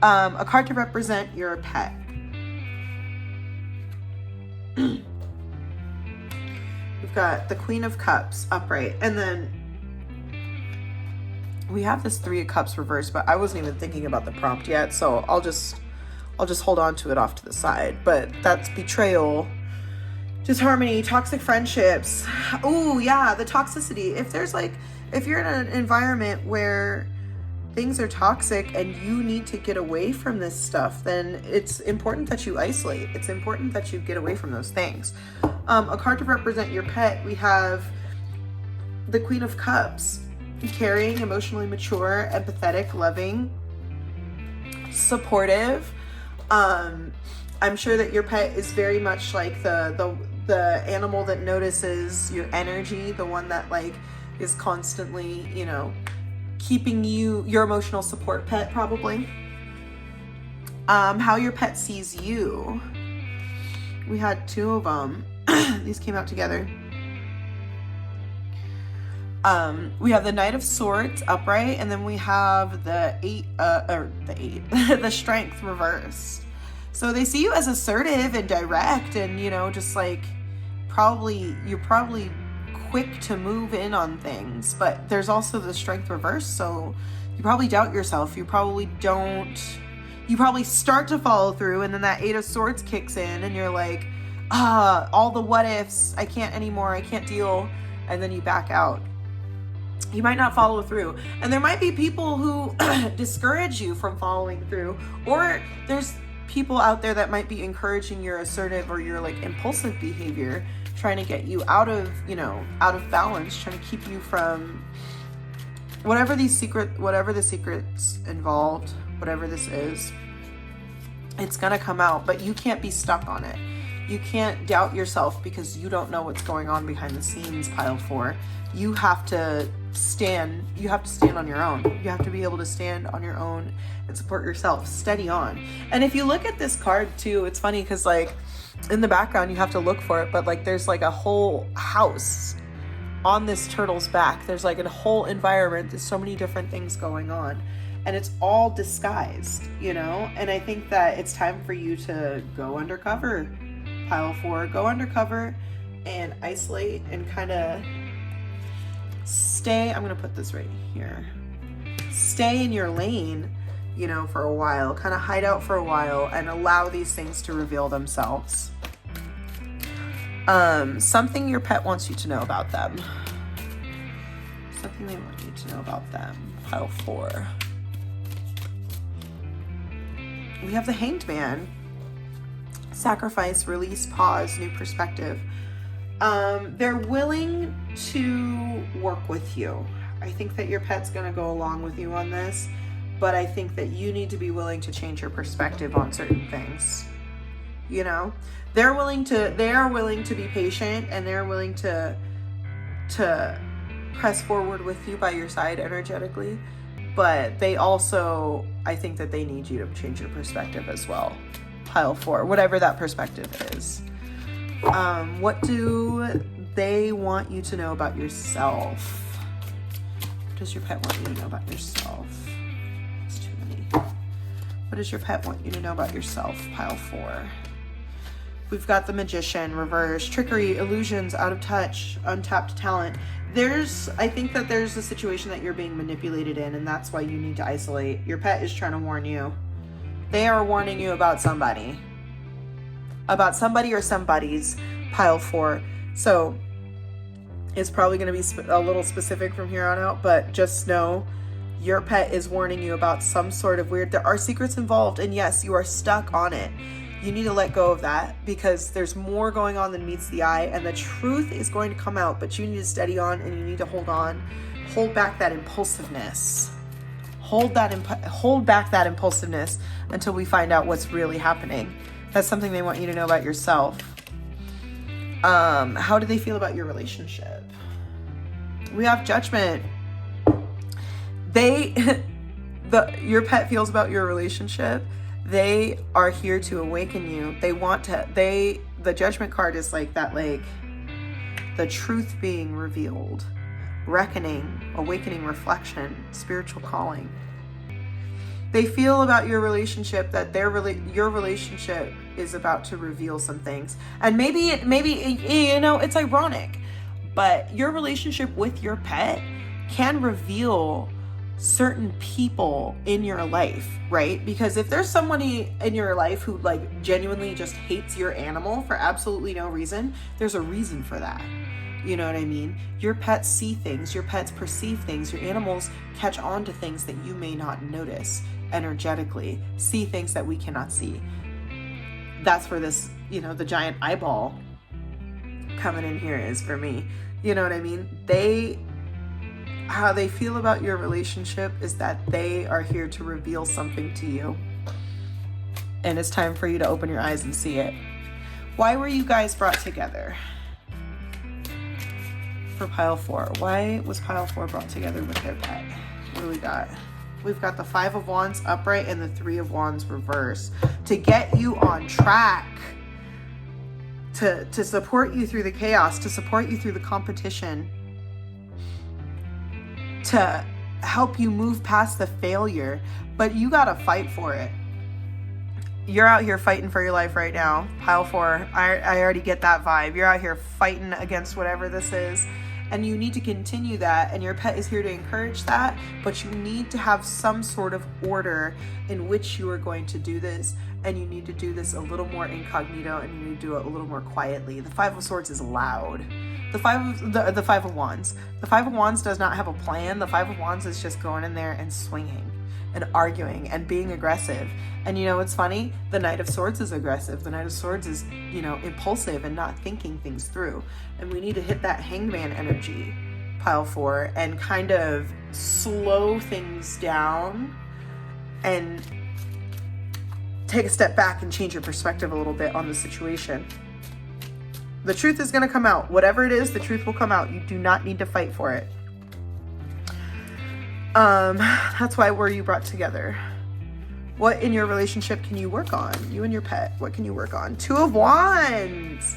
S1: A card to represent your pet. We've got the Queen of Cups upright, and then we have this 3 of Cups reversed, but I wasn't even thinking about the prompt yet, so I'll just hold on to it off to the side. But that's betrayal, disharmony, toxic friendships. Oh yeah, the toxicity. If you're in an environment where things are toxic and you need to get away from this stuff, then it's important that you isolate. It's important that you get away from those things. A card to represent your pet, we have the Queen of Cups. Caring, emotionally mature, empathetic, loving, supportive. I'm sure that your pet is very much like the the animal that notices your energy, the one that like is constantly, you know, keeping you, your emotional support pet probably. How your pet sees you. We had 2 of them. These came out together. We have the Knight of Swords upright, and then we have the 8, the Strength reversed. So they see you as assertive and direct, and, you know, just like you're probably quick to move in on things, but there's also the Strength reversed, so you probably doubt yourself. You probably start to follow through, and then that 8 of Swords kicks in, and you're like, all the what ifs, I can't anymore, I can't deal, and then you back out. You might not follow through. And there might be people who discourage you from following through, or there's people out there that might be encouraging your assertive or your like impulsive behavior, trying to get you out of balance, trying to keep you from whatever the secrets involved, whatever this is. It's gonna come out, but you can't be stuck on it. You can't doubt yourself because you don't know what's going on behind the scenes, pile 4. You have to stand on your own. You have to be able to stand on your own and support yourself. Steady on. And if you look at this card too, it's funny because like in the background you have to look for it, but like there's like a whole house on this turtle's back. There's like a whole environment. There's so many different things going on, and it's all disguised, you know? And I think that it's time for you to go undercover, pile 4. Go undercover and isolate and kind of stay. I'm going to put this right here. Stay in your lane, you know, for a while. Kind of hide out for a while and allow these things to reveal themselves. Something your pet wants you to know about them. Something they want you to know about them. Pile 4. We have the Hanged Man. Sacrifice, release, pause, new perspective. They're willing to work with you. I think that your pet's going to go along with you on this, but I think that you need to be willing to change your perspective on certain things. You know, they are willing to be patient, and they're willing to press forward with you by your side energetically, but they also, I think that they need you to change your perspective as well. Pile 4, whatever that perspective is. What do they want you to know about yourself? What does your pet want you to know about yourself? It's too many. What does your pet want you to know about yourself? Pile 4. We've got the Magician, reverse, trickery, illusions, out of touch, untapped talent. I think that there's a situation that you're being manipulated in, and that's why you need to isolate. Your pet is trying to warn you. They are warning you about somebody. About somebody or somebody's, pile 4. So it's probably going to be a little specific from here on out, but just know your pet is warning you about some sort of weird, there are secrets involved, and yes, you are stuck on it. You need to let go of that because there's more going on than meets the eye, and the truth is going to come out, but you need to steady on, and you need to hold on. Hold back that impulsiveness. Hold back that impulsiveness until we find out what's really happening. That's something they want you to know about yourself. How do they feel about your relationship? We have Judgment. Your pet feels about your relationship. They are here to awaken you. The Judgment card is like that, like the truth being revealed, reckoning, awakening, reflection, spiritual calling. They feel about your relationship that your relationship is about to reveal some things. And maybe you know, it's ironic, but your relationship with your pet can reveal certain people in your life, right? Because if there's somebody in your life who like genuinely just hates your animal for absolutely no reason, there's a reason for that. You know what I mean? Your pets see things, your pets perceive things, your animals catch on to things that you may not notice energetically, see things that we cannot see. That's where this, you know, the giant eyeball coming in here is for me. You know what I mean? How they feel about your relationship is that they are here to reveal something to you. And it's time for you to open your eyes and see it. Why were you guys brought together? For pile 4, why was pile 4 brought together with their pet? What do we got? We've got the 5 of Wands upright and the 3 of Wands reverse to get you on track, to support you through the chaos, to support you through the competition, to help you move past the failure. But you gotta fight for it. You're out here fighting for your life right now. Pile 4, I already get that vibe. You're out here fighting against whatever this is. And you need to continue that, and your pet is here to encourage that, but you need to have some sort of order in which you are going to do this, and you need to do this a little more incognito, and you need to do it a little more quietly. The 5 of Swords is loud. The 5 of Wands. The 5 of Wands does not have a plan. The 5 of Wands is just going in there and swinging and arguing and being aggressive. And you know what's funny? The Knight of Swords is aggressive. The Knight of Swords is, you know, impulsive and not thinking things through. And we need to hit that Hangman energy, pile 4, and kind of slow things down and take a step back and change your perspective a little bit on the situation. The truth is going to come out. Whatever it is, the truth will come out. You do not need to fight for it. That's why were you brought together? What in your relationship can you work on? You and your pet, what can you work on? 2 of Wands.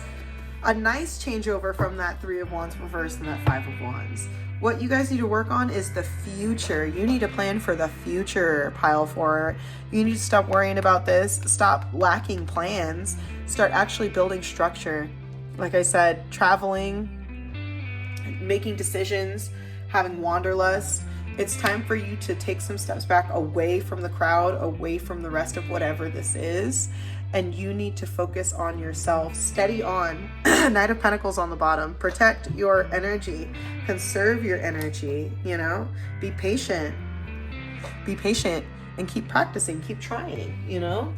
S1: A nice changeover from that 3 of Wands reverse and that 5 of Wands. What you guys need to work on is the future. You need to plan for the future, pile 4. You need to stop worrying about this. Stop lacking plans. Start actually building structure. Like I said, traveling, making decisions, having wanderlust. It's time for you to take some steps back away from the crowd, away from the rest of whatever this is. And you need to focus on yourself. Steady on. Knight of Pentacles on the bottom. Protect your energy. Conserve your energy, you know? Be patient. Be patient and keep practicing. Keep trying, you know?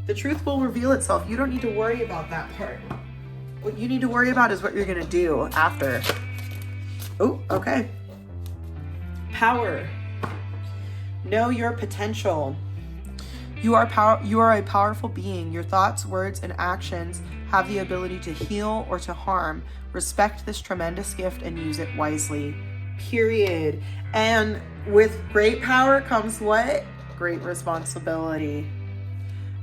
S1: The truth will reveal itself. You don't need to worry about that part. What you need to worry about is what you're going to do after. Oh, okay. Power. Know your potential. You are a powerful being. Your thoughts, words, and actions have the ability to heal or to harm. Respect this tremendous gift and use it wisely. Period. And with great power comes what? Great responsibility.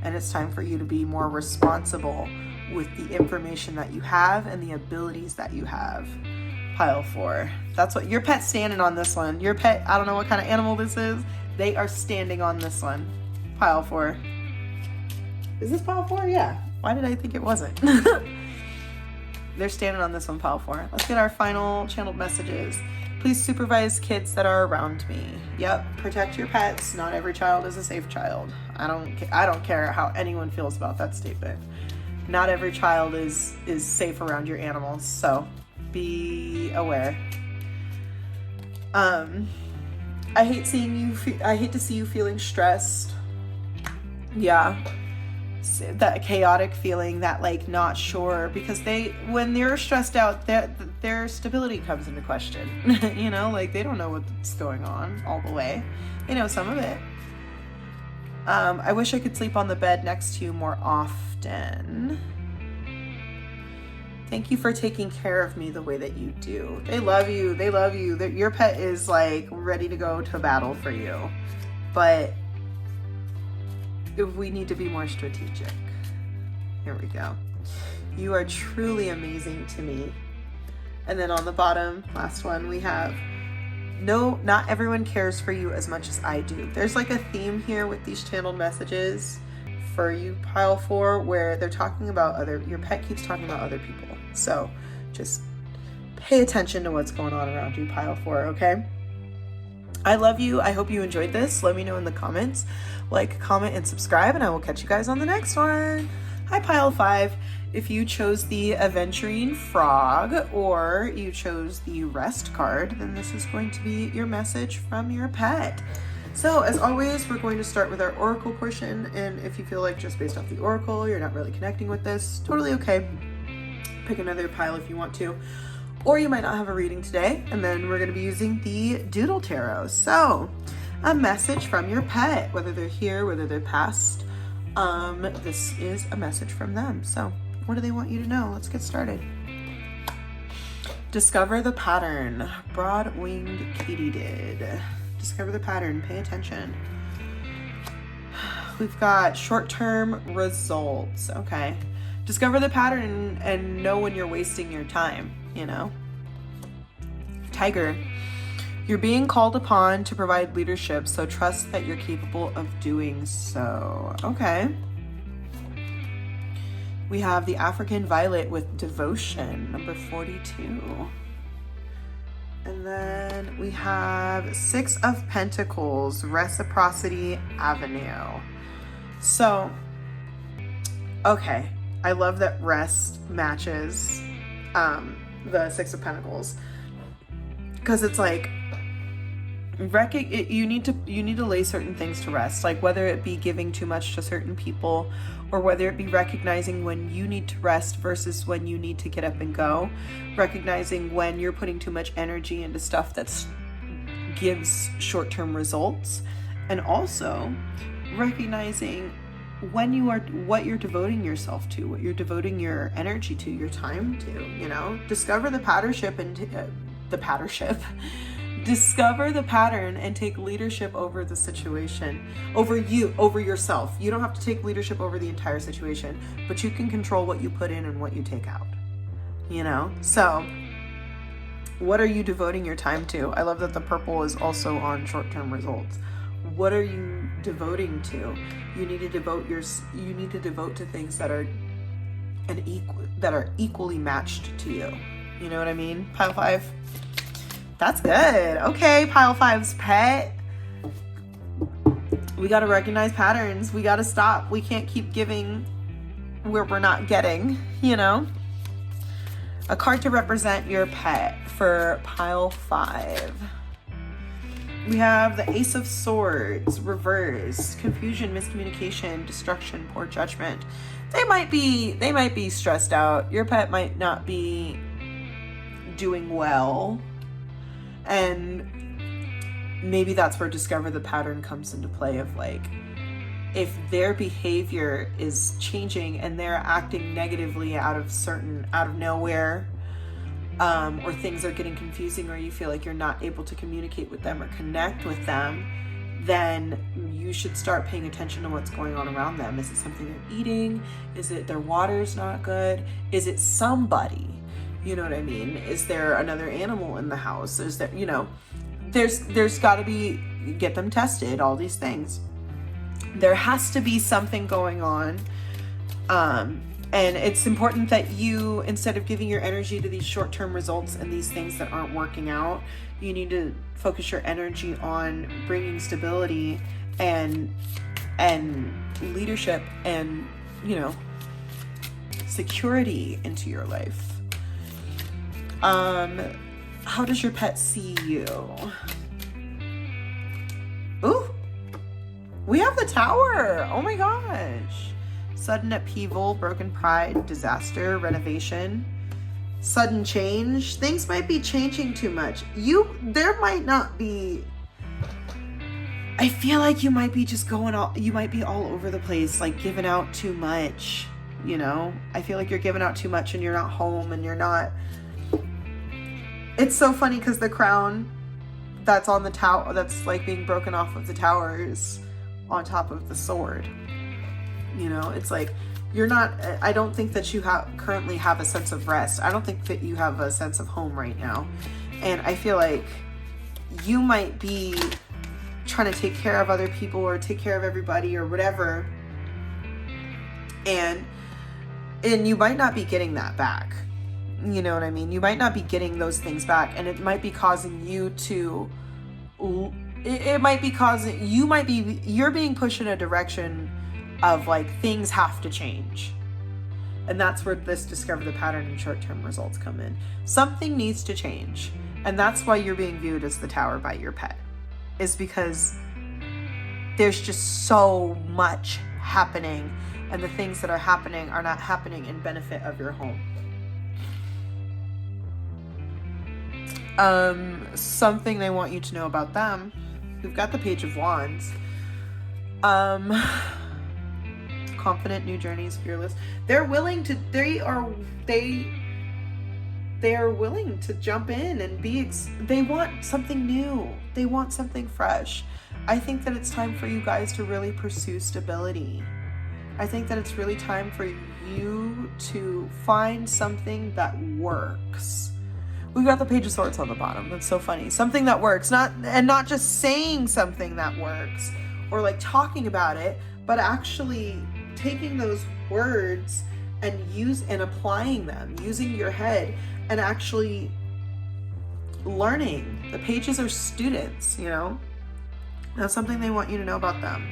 S1: And it's time for you to be more responsible with the information that you have and the abilities that you have. Pile 4. That's what your pet's standing on this one. Your pet, I don't know what kind of animal this is. They are standing on this one. Pile 4. Is this pile 4? Yeah. Why did I think it wasn't? They're standing on this one, pile 4. Let's get our final channeled messages. Please supervise kids that are around me. Yep. Protect your pets. Not every child is a safe child. I don't care how anyone feels about that statement. Not every child is safe around your animals. So be aware. I hate to see you feeling stressed. Yeah. That chaotic feeling, that like not sure, because when they're stressed out, their stability comes into question. You know, like they don't know what's going on all the way. They know some of it. I wish I could sleep on the bed next to you more often. Thank you for taking care of me the way that you do. They love you. They love you. Your pet is like ready to go to battle for you. But we need to be more strategic. Here we go. You are truly amazing to me. And then on the bottom, last one, we have, no, not everyone cares for you as much as I do. There's like a theme here with these channeled messages for you, pile 4, where they're talking about your pet keeps talking about other people. So just pay attention to what's going on around you, pile 4, okay? I love you. I hope you enjoyed this. Let me know in the comments. Like, comment, and subscribe, and I will catch you guys on the next one. Hi, pile 5. If you chose the Aventurine Frog or you chose the Rest card, then this is going to be your message from your pet. So as always, we're going to start with our oracle portion, and if you feel like just based off the oracle, you're not really connecting with this, totally okay. Pick another pile if you want to, or you might not have a reading today, and then we're going to be using the Doodle Tarot. So a message from your pet, whether they're here, whether they're past, This is a message from them. So what do they want you to know? Let's get started. Discover the pattern. Broad-winged katydid. Discover the pattern. Pay attention. We've got short-term results. Okay. Discover the pattern and know when you're wasting your time, you know? Tiger. You're being called upon to provide leadership, so trust that you're capable of doing so. Okay. We have the African violet with devotion, number 42. And then we have 6 of Pentacles, reciprocity avenue. So, okay. I love that rest matches the 6 of Pentacles. Because it's like, you need to lay certain things to rest, like whether it be giving too much to certain people, or whether it be recognizing when you need to rest versus when you need to get up and go, recognizing when you're putting too much energy into stuff that gives short-term results, and also recognizing when you are, what you're devoting yourself to, what you're devoting your energy to, your time to, you know. Discover the patternship and discover the pattern and take leadership over the situation, over yourself. You don't have to take leadership over the entire situation, but you can control what you put in and what you take out, you know? So what are you devoting your time to? I love that the purple is also on short-term results. What are you devoting to? You need to devote to things that are equally matched to you. You know what I mean? Pile 5. That's good. Okay, pile 5's pet. We got to recognize patterns. We got to stop. We can't keep giving where we're not getting, you know? A card to represent your pet for pile 5. We have the Ace of Swords, reverse, confusion, miscommunication, destruction, poor judgment. They might be stressed out. Your pet might not be doing well. And maybe that's where discover the pattern comes into play of like, if their behavior is changing and they're acting negatively out of nowhere, or things are getting confusing, or you feel like you're not able to communicate with them or connect with them, then you should start paying attention to what's going on around them. Is it something they're eating? Is it their water's not good? Is it somebody? You know what I mean? Is there another animal in the house? Is there, you know, there's got to be, get them tested, all these things. There has to be something going on. And it's important that you, instead of giving your energy to these short-term results and these things that aren't working out, you need to focus your energy on bringing stability and leadership and, you know, security into your life. How does your pet see you? Ooh, we have the Tower. Oh my gosh. Sudden upheaval, broken pride, disaster, renovation, sudden change. Things might be changing too much. There might not be, I feel like you might be just you might be all over the place, like giving out too much, you know? I feel like you're giving out too much and you're not home and you're not. It's so funny because the crown that's on the tower, that's like being broken off of the tower, is on top of the sword. You know, it's like, you're not, I don't think that you currently have a sense of rest. I don't think that you have a sense of home right now. And I feel like you might be trying to take care of other people or take care of everybody or whatever. And you might not be getting that back. You know what I mean? You might not be getting those things back, and it might be causing you to, you're being pushed in a direction of like, things have to change. And that's where this discover the pattern and short-term results come in. Something needs to change. And that's why you're being viewed as the Tower by your pet, is because there's just so much happening, and the things that are happening are not happening in benefit of your home. Something they want you to know about them. We've got the Page of Wands. confident, new journeys, fearless. They are willing to jump in and they want something new. They want something fresh. I think that it's time for you guys to really pursue stability. I think that it's really time for you to find something that works. We've got the Page of Swords on the bottom. That's so funny. Something that works, not just saying something that works or like talking about it, but actually taking those words and applying them, using your head and actually learning. The pages are students, you know? That's something they want you to know about them.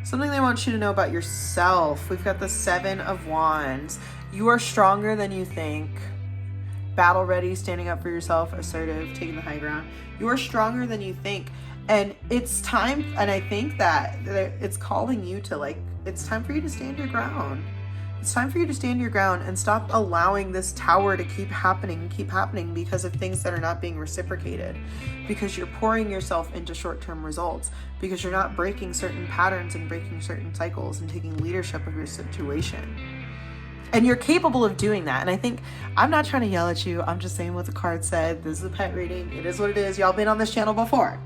S1: Something they want you to know about yourself. We've got the Seven of Wands. You are stronger than you think. Battle ready, standing up for yourself, assertive, taking the high ground. You are stronger than you think. And it's time, and I think that it's calling you to it's time for you to stand your ground. It's time for you to stand your ground and stop allowing this tower to keep happening because of things that are not being reciprocated, because you're pouring yourself into short-term results, because you're not breaking certain patterns and breaking certain cycles and taking leadership of your situation. And you're capable of doing that. And I think, I'm not trying to yell at you. I'm just saying what the card said. This is a pet reading. It is what it is. Y'all been on this channel before.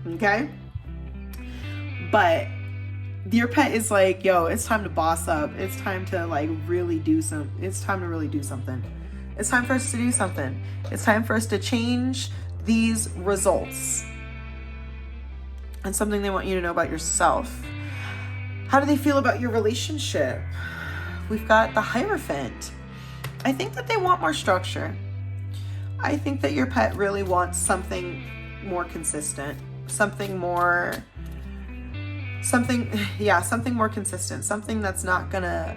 S1: Okay? But your pet is like, yo, it's time to boss up. It's time to really do something. It's time to really do something. It's time for us to do something. It's time for us to change these results. And something they want you to know about yourself. How do they feel about your relationship? We've got the Hierophant. I think that they want more structure. I think that your pet really wants something more consistent. Something more consistent. Something that's not gonna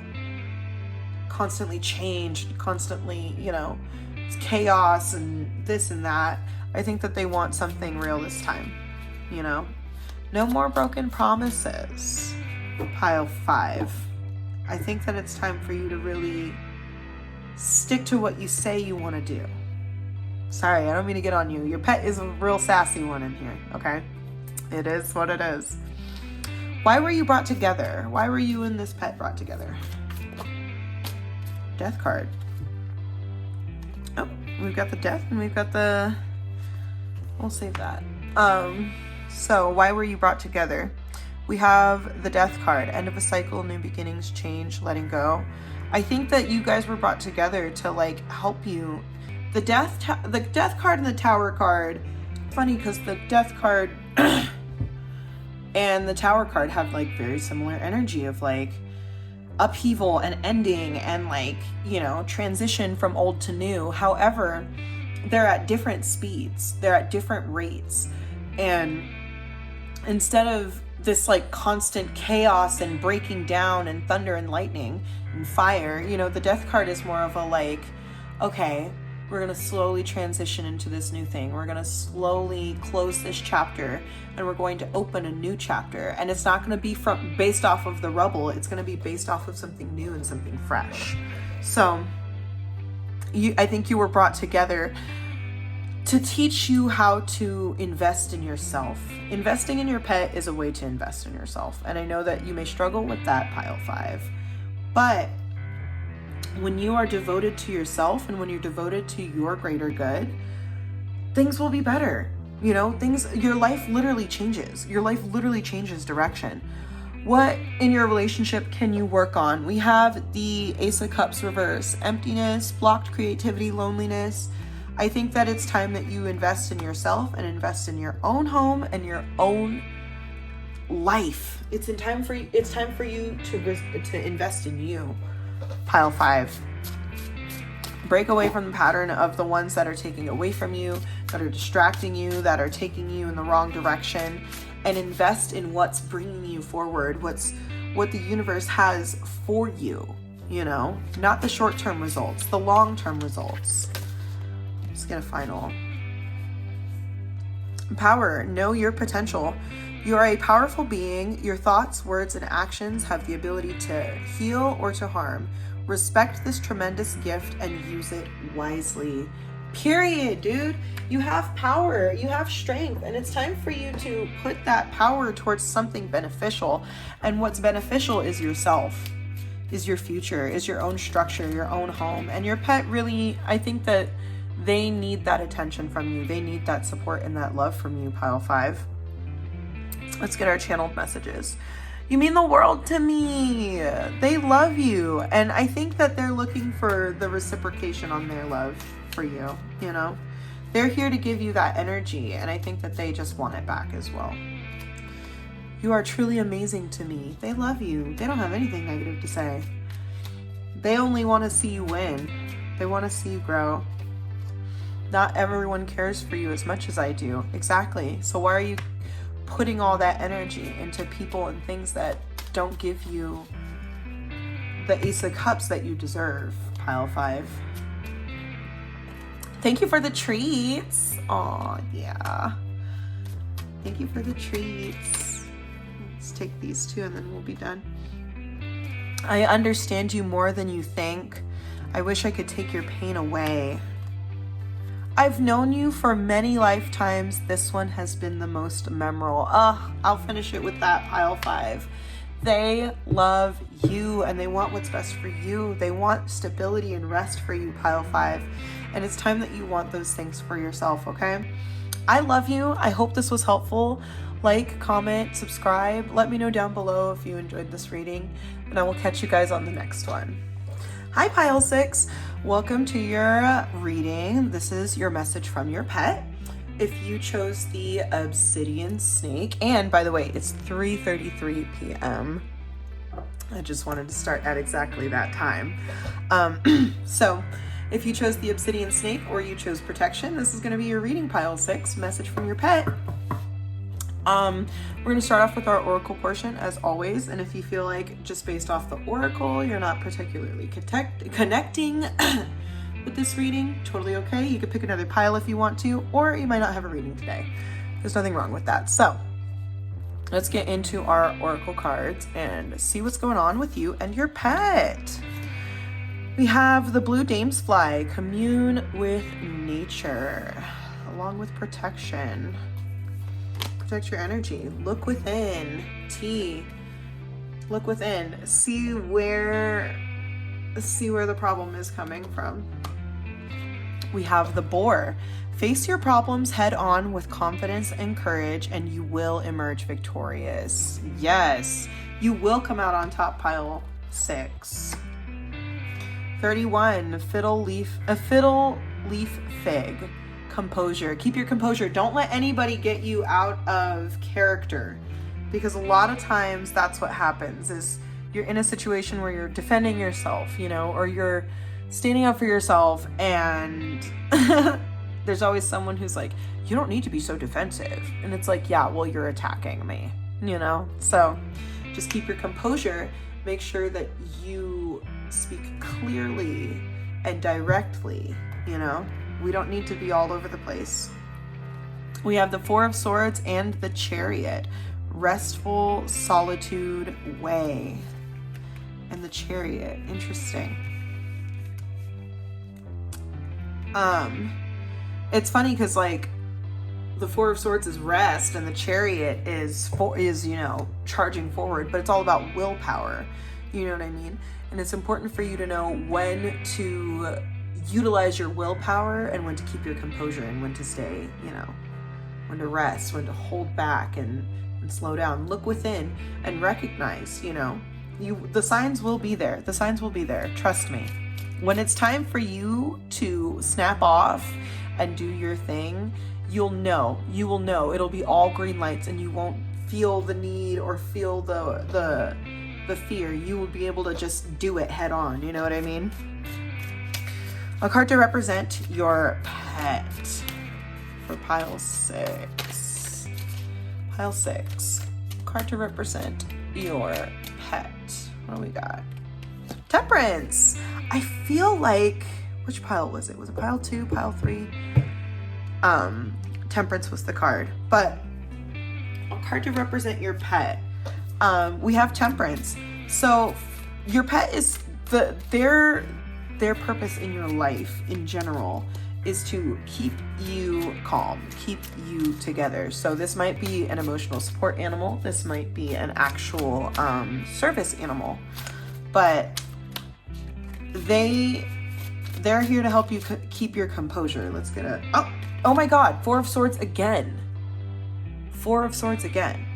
S1: constantly change, constantly, it's chaos and this and that. I think that they want something real this time, No more broken promises. Pile 5. I think that it's time for you to really stick to what you say you want to do. Sorry, I don't mean to get on you. Your pet is a real sassy one in here, okay? It is what it is. Why were you brought together? Why were you and this pet brought together? Death card. Oh, we've got the Death and we've got the... We'll save that. So why were you brought together? We have the Death card. End of a cycle, new beginnings, change, letting go. I think that you guys were brought together to help you. The Death card and the Tower card. Funny because the Death card and the Tower card have very similar energy of upheaval and ending and transition from old to new. However, they're at different speeds. They're at different rates. And instead of this constant chaos and breaking down and thunder and lightning and fire, the Death card is more of a okay, we're going to slowly transition into this new thing. We're going to slowly close this chapter and we're going to open a new chapter. And it's not going to be based off of the rubble. It's going to be based off of something new and something fresh. So I think you were brought together to teach you how to invest in yourself. Investing in your pet is a way to invest in yourself. And I know that you may struggle with that, Pile 5. But when you are devoted to yourself and when you're devoted to your greater good, things will be better. Your life literally changes. Your life literally changes direction. What in your relationship can you work on? We have the Ace of Cups reverse, emptiness, blocked creativity, loneliness. I think that it's time that you invest in yourself and invest in your own home and your own life. It's time for you to invest in you. Pile 5. Break away from the pattern of the ones that are taking away from you, that are distracting you, that are taking you in the wrong direction, and invest in what's bringing you forward, what the universe has for you, not the short-term results, the long-term results. Let's get a final. Power. Know your potential. You are a powerful being. Your thoughts, words, and actions have the ability to heal or to harm. Respect this tremendous gift and use it wisely. Period, dude. You have power, you have strength, and it's time for you to put that power towards something beneficial. And what's beneficial is yourself. is your future, is your own structure, your own home. And your pet really, I think that they need that attention from you. They need that support and that love from you, pile 5. Let's get our channeled messages. You mean the world to me. They love you. And I think that they're looking for the reciprocation on their love for you, you know? They're here to give you that energy, and I think that they just want it back as well. You are truly amazing to me. They love you. They don't have anything negative to say. They only want to see you win. They want to see you grow. Not everyone cares for you as much as I do. Exactly. So why are you putting all that energy into people and things that don't give you the Ace of Cups that you deserve, pile 5? Thank you for the treats. Oh, yeah. Thank you for the treats. Let's take these 2 and then we'll be done. I understand you more than you think. I wish I could take your pain away. I've known you for many lifetimes. This one has been the most memorable. I'll finish it with that, pile 5. They love you and they want what's best for you. They want stability and rest for you, pile 5. And it's time that you want those things for yourself, okay? I love you. I hope this was helpful. Like, comment, subscribe. Let me know down below if you enjoyed this reading, and I will catch you guys on the next one. Hi, pile 6. Welcome to your reading. This is your message from your pet. If you chose the obsidian snake, and by the way, it's 3:33 p.m. I just wanted to start at exactly that time. So if you chose the obsidian snake or you chose protection, this is going to be your reading, pile 6, message from your pet. We're going to start off with our oracle portion as always, and if you feel like just based off the oracle you're not particularly connecting with this reading, totally okay. You could pick another pile if you want to, or you might not have a reading today. There's nothing wrong with that. So let's get into our oracle cards and see what's going on with you and your pet. We have the blue dame's fly, commune with nature, along with protection. Protect your energy. Look within. T. Look within. See where the problem is coming from. We have the boar. Face your problems head on with confidence and courage, and you will emerge victorious. Yes, you will come out on top, pile 6. 31. Fiddle leaf fig. Composure. Keep your composure. Don't let anybody get you out of character, because a lot of times that's what happens is you're in a situation where you're defending yourself, you know, or you're standing up for yourself, and there's always someone who's like, you don't need to be so defensive, and it's like, yeah, well, you're attacking me, you know. So just keep your composure. Make sure that you speak clearly and directly, you know. We don't need to be all over the place. We have the 4 of Swords and the Chariot. Restful solitude way. And the Chariot. Interesting. It's funny because like the 4 of Swords is rest and the Chariot is you know, charging forward, but it's all about willpower. You know what I mean? And it's important for you to know when to utilize your willpower and when to keep your composure and when to stay, you know, when to rest, when to hold back and slow down. Look within and recognize, you know, the signs will be there. The signs will be there. Trust me. When it's time for you to snap off and do your thing, you'll know. You will know. It'll be all green lights and you won't feel the need or feel the fear. You will be able to just do it head on. You know what I mean? A card to represent your pet for pile 6. Pile 6. Card to represent your pet. What do we got? Temperance. I feel like, which pile was it? Was it pile 2, pile 3? Temperance was the card. But a card to represent your pet. We have Temperance. So your pet is their purpose in your life in general is to keep you calm, keep you together. So this might be an emotional support animal. This might be an actual service animal. but they're here to help you keep your composure. Let's get a, oh my God, Four of Swords again. Four of Swords again.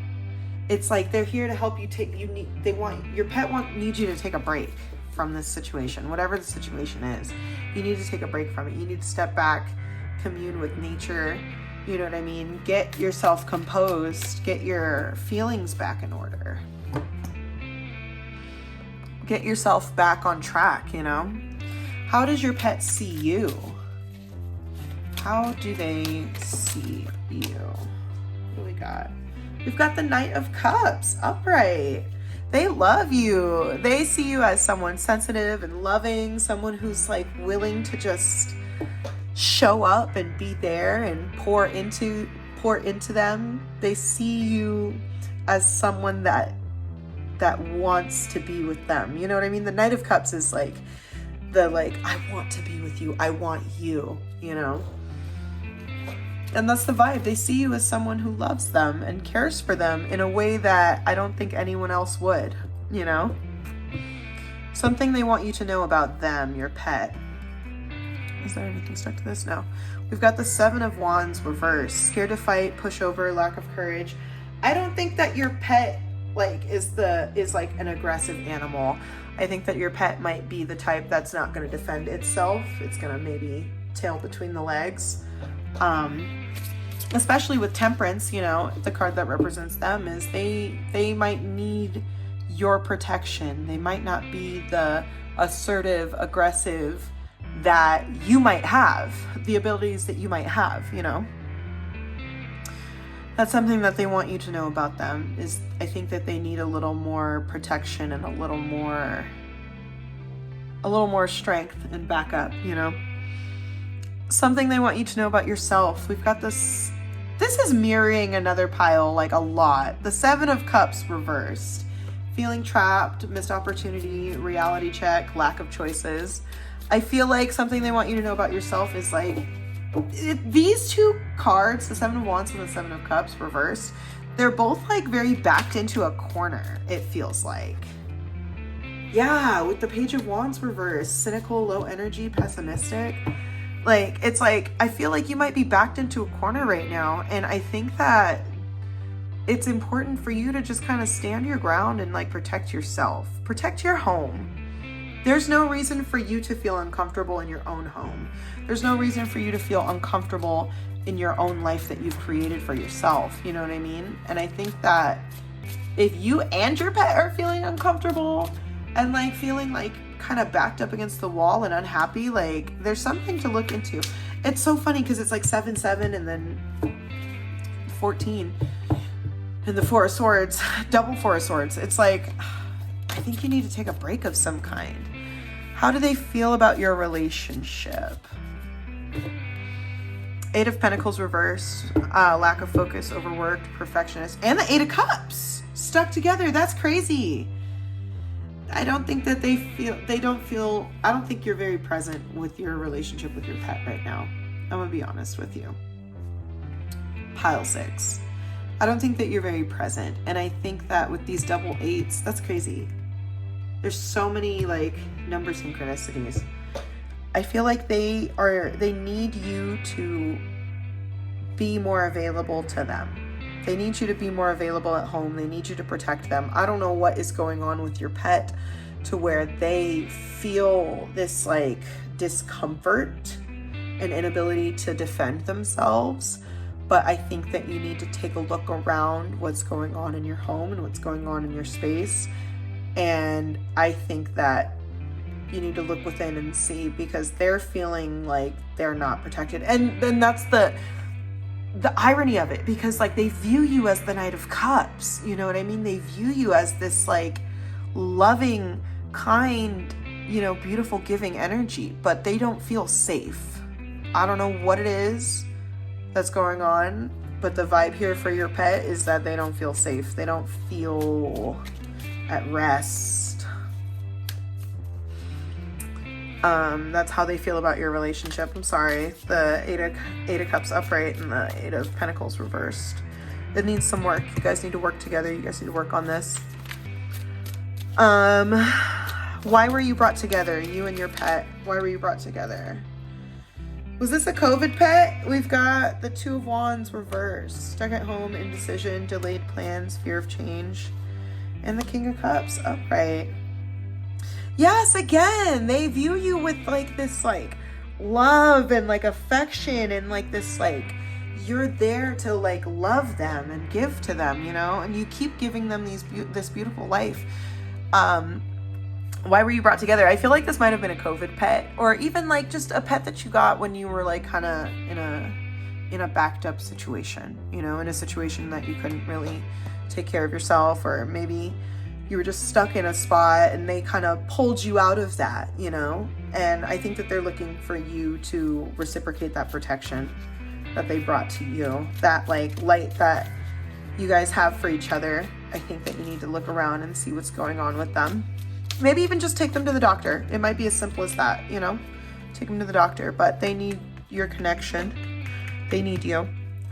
S1: It's like they're here to help you your pet needs you to take a break from this situation, whatever the situation is. You need to take a break from it. You need to step back, commune with nature. You know what I mean? Get yourself composed, get your feelings back in order. Get yourself back on track, you know? How does your pet see you? How do they see you? What do we got? We've got the Knight of Cups upright. They love you. They see you as someone sensitive and loving, someone who's like willing to just show up and be there and pour into them. They see you as someone that wants to be with them. You know what I mean? The Knight of Cups is like I want to be with you. I want you, you know? And that's the vibe. They see you as someone who loves them and cares for them in a way that I don't think anyone else would, you know? Something they want you to know about them, your pet. Is there anything stuck to this? No. We've got the Seven of Wands reversed. Scared to fight, pushover, lack of courage. I don't think that your pet is like an aggressive animal. I think that your pet might be the type that's not going to defend itself. It's going to maybe tail between the legs. Especially with Temperance, you know, the card that represents them is they might need your protection. They might not be the assertive, aggressive that you might have, the abilities that you might have, you know. That's something that they want you to know about them, is I think that they need a little more protection and a little more strength and backup, you know. Something they want you to know about yourself. We've got this is mirroring another pile like a lot. The Seven of Cups reversed. Feeling trapped, missed opportunity, reality check, lack of choices. I feel like something they want you to know about yourself is like these two cards, the Seven of Wands and the Seven of Cups reversed, they're both like very backed into a corner, it feels like. Yeah, with the Page of Wands reversed, cynical, low energy, pessimistic. Like, it's like, I feel like you might be backed into a corner right now. And I think that it's important for you to just kind of stand your ground and like protect yourself. Protect your home. There's no reason for you to feel uncomfortable in your own home. There's no reason for you to feel uncomfortable in your own life that you've created for yourself. You know what I mean? And I think that if you and your pet are feeling uncomfortable and like feeling like kind of backed up against the wall and unhappy, like there's something to look into. It's so funny because it's like 7-7 and then 14 and the Four of Swords, double Four of Swords. It's like, I think you need to take a break of some kind. How do they feel about your relationship? Eight of Pentacles reversed, lack of focus, overworked, perfectionist, and the Eight of Cups stuck together. That's crazy. I don't think that I don't think you're very present with your relationship with your pet right now. I'm gonna be honest with you. Pile 6. I don't think that you're very present. And I think that with these double eights, that's crazy. There's so many like number synchronicities. I feel like they need you to be more available to them. They need you to be more available at home. They need you to protect them. I don't know what is going on with your pet to where they feel this like discomfort and inability to defend themselves. But I think that you need to take a look around what's going on in your home and what's going on in your space. And I think that you need to look within and see, because they're feeling like they're not protected. And then that's the irony of it, because like they view you as the Knight of Cups, you know what I mean? They view you as this like loving, kind, you know, beautiful, giving energy, but they don't feel safe. I don't know what it is that's going on, but the vibe here for your pet is that they don't feel safe. They don't feel at rest. That's how they feel about your relationship. I'm sorry. The Eight of Cups upright and the Eight of Pentacles reversed. It needs some work. You guys need to work together. You guys need to work on this. Why were you brought together? You and your pet. Why were you brought together? Was this a COVID pet? We've got the Two of Wands reversed. Stuck at home, indecision, delayed plans, fear of change. And the King of Cups upright. Yes, again, they view you with like this like love and like affection and like this like you're there to like love them and give to them, you know, and you keep giving them this beautiful life. Why were you brought together? I feel like this might have been a COVID pet, or even like just a pet that you got when you were like kind of in a backed up situation, you know, in a situation that you couldn't really take care of yourself, or maybe you were just stuck in a spot and they kind of pulled you out of that, you know. And I think that they're looking for you to reciprocate that protection that they brought to you, that like light that you guys have for each other. I think that you need to look around and see what's going on with them. Maybe even just take them to the doctor. It might be as simple as that, you know, take them to the doctor, but they need your connection. They need you.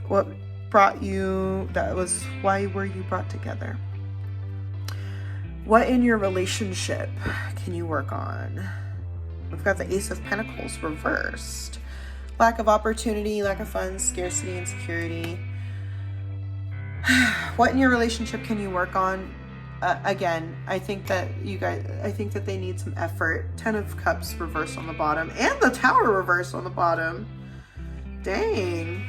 S1: What brought you, why were you brought together? What in your relationship can you work on? We've got the Ace of Pentacles reversed. Lack of opportunity, lack of funds, scarcity, insecurity. What in your relationship can you work on? Again, I think that they need some effort. 10 of Cups reversed on the bottom and the Tower reversed on the bottom. Dang.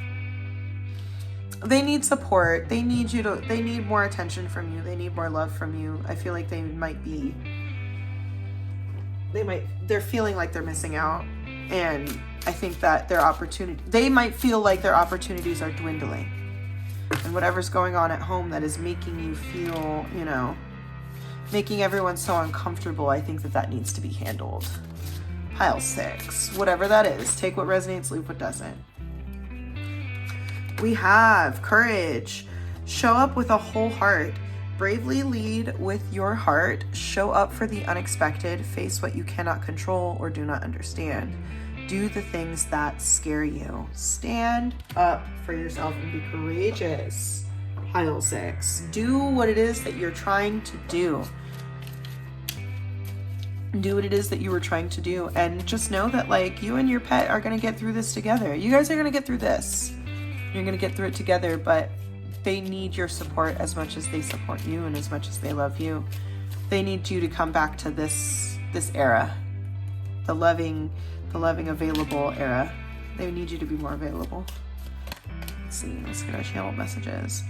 S1: They need support. They need more attention from you. They need more love from you. I feel like they're feeling like they're missing out. And I think that they might feel like their opportunities are dwindling. And whatever's going on at home that is making you feel, you know, making everyone so uncomfortable, I think that needs to be handled. Pile 6, whatever that is. Take what resonates, leave what doesn't. We have courage. Show up with a whole heart. Bravely lead with your heart. Show up for the unexpected. Face what you cannot control or do not understand. Do the things that scare you. Stand up for yourself and be courageous. Pile 6. Do what it is that you're trying to do. Do what it is that you were trying to do. And just know that like you and your pet are going to get through this together. You guys are going to get through this. You're going to get through it together, but they need your support as much as they support you and as much as they love you. They need you to come back to this era. The loving, available era. They need you to be more available. Let's see, let's get our channel messages.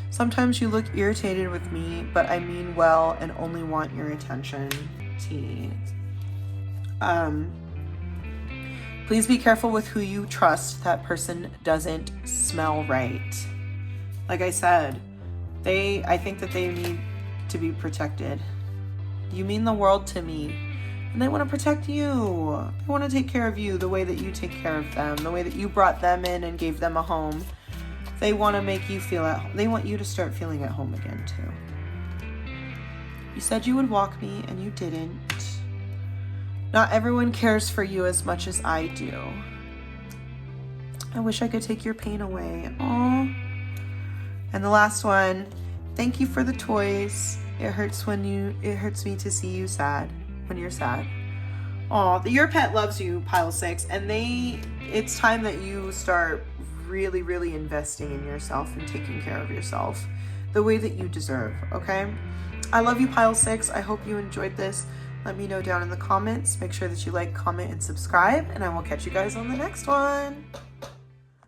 S1: Sometimes you look irritated with me, but I mean well and only want your attention. Please be careful with who you trust. That person doesn't smell right. Like I said, I think that they need to be protected. You mean the world to me. And they want to protect you. They want to take care of you the way that you take care of them, the way that you brought them in and gave them a home. They want to make you feel at home. They want you to start feeling at home again too. You said you would walk me and you didn't. Not everyone cares for you as much as I do. I wish I could take your pain away. Aww. And the last one, thank you for the toys. It hurts me to see you sad. When you're sad. Oh, your pet loves you, Pile 6, and it's time that you start really, really investing in yourself and taking care of yourself the way that you deserve, okay? I love you, Pile 6. I hope you enjoyed this. Let me know down in the comments. Make sure that you like, comment, and subscribe, and I will catch you guys on the next one.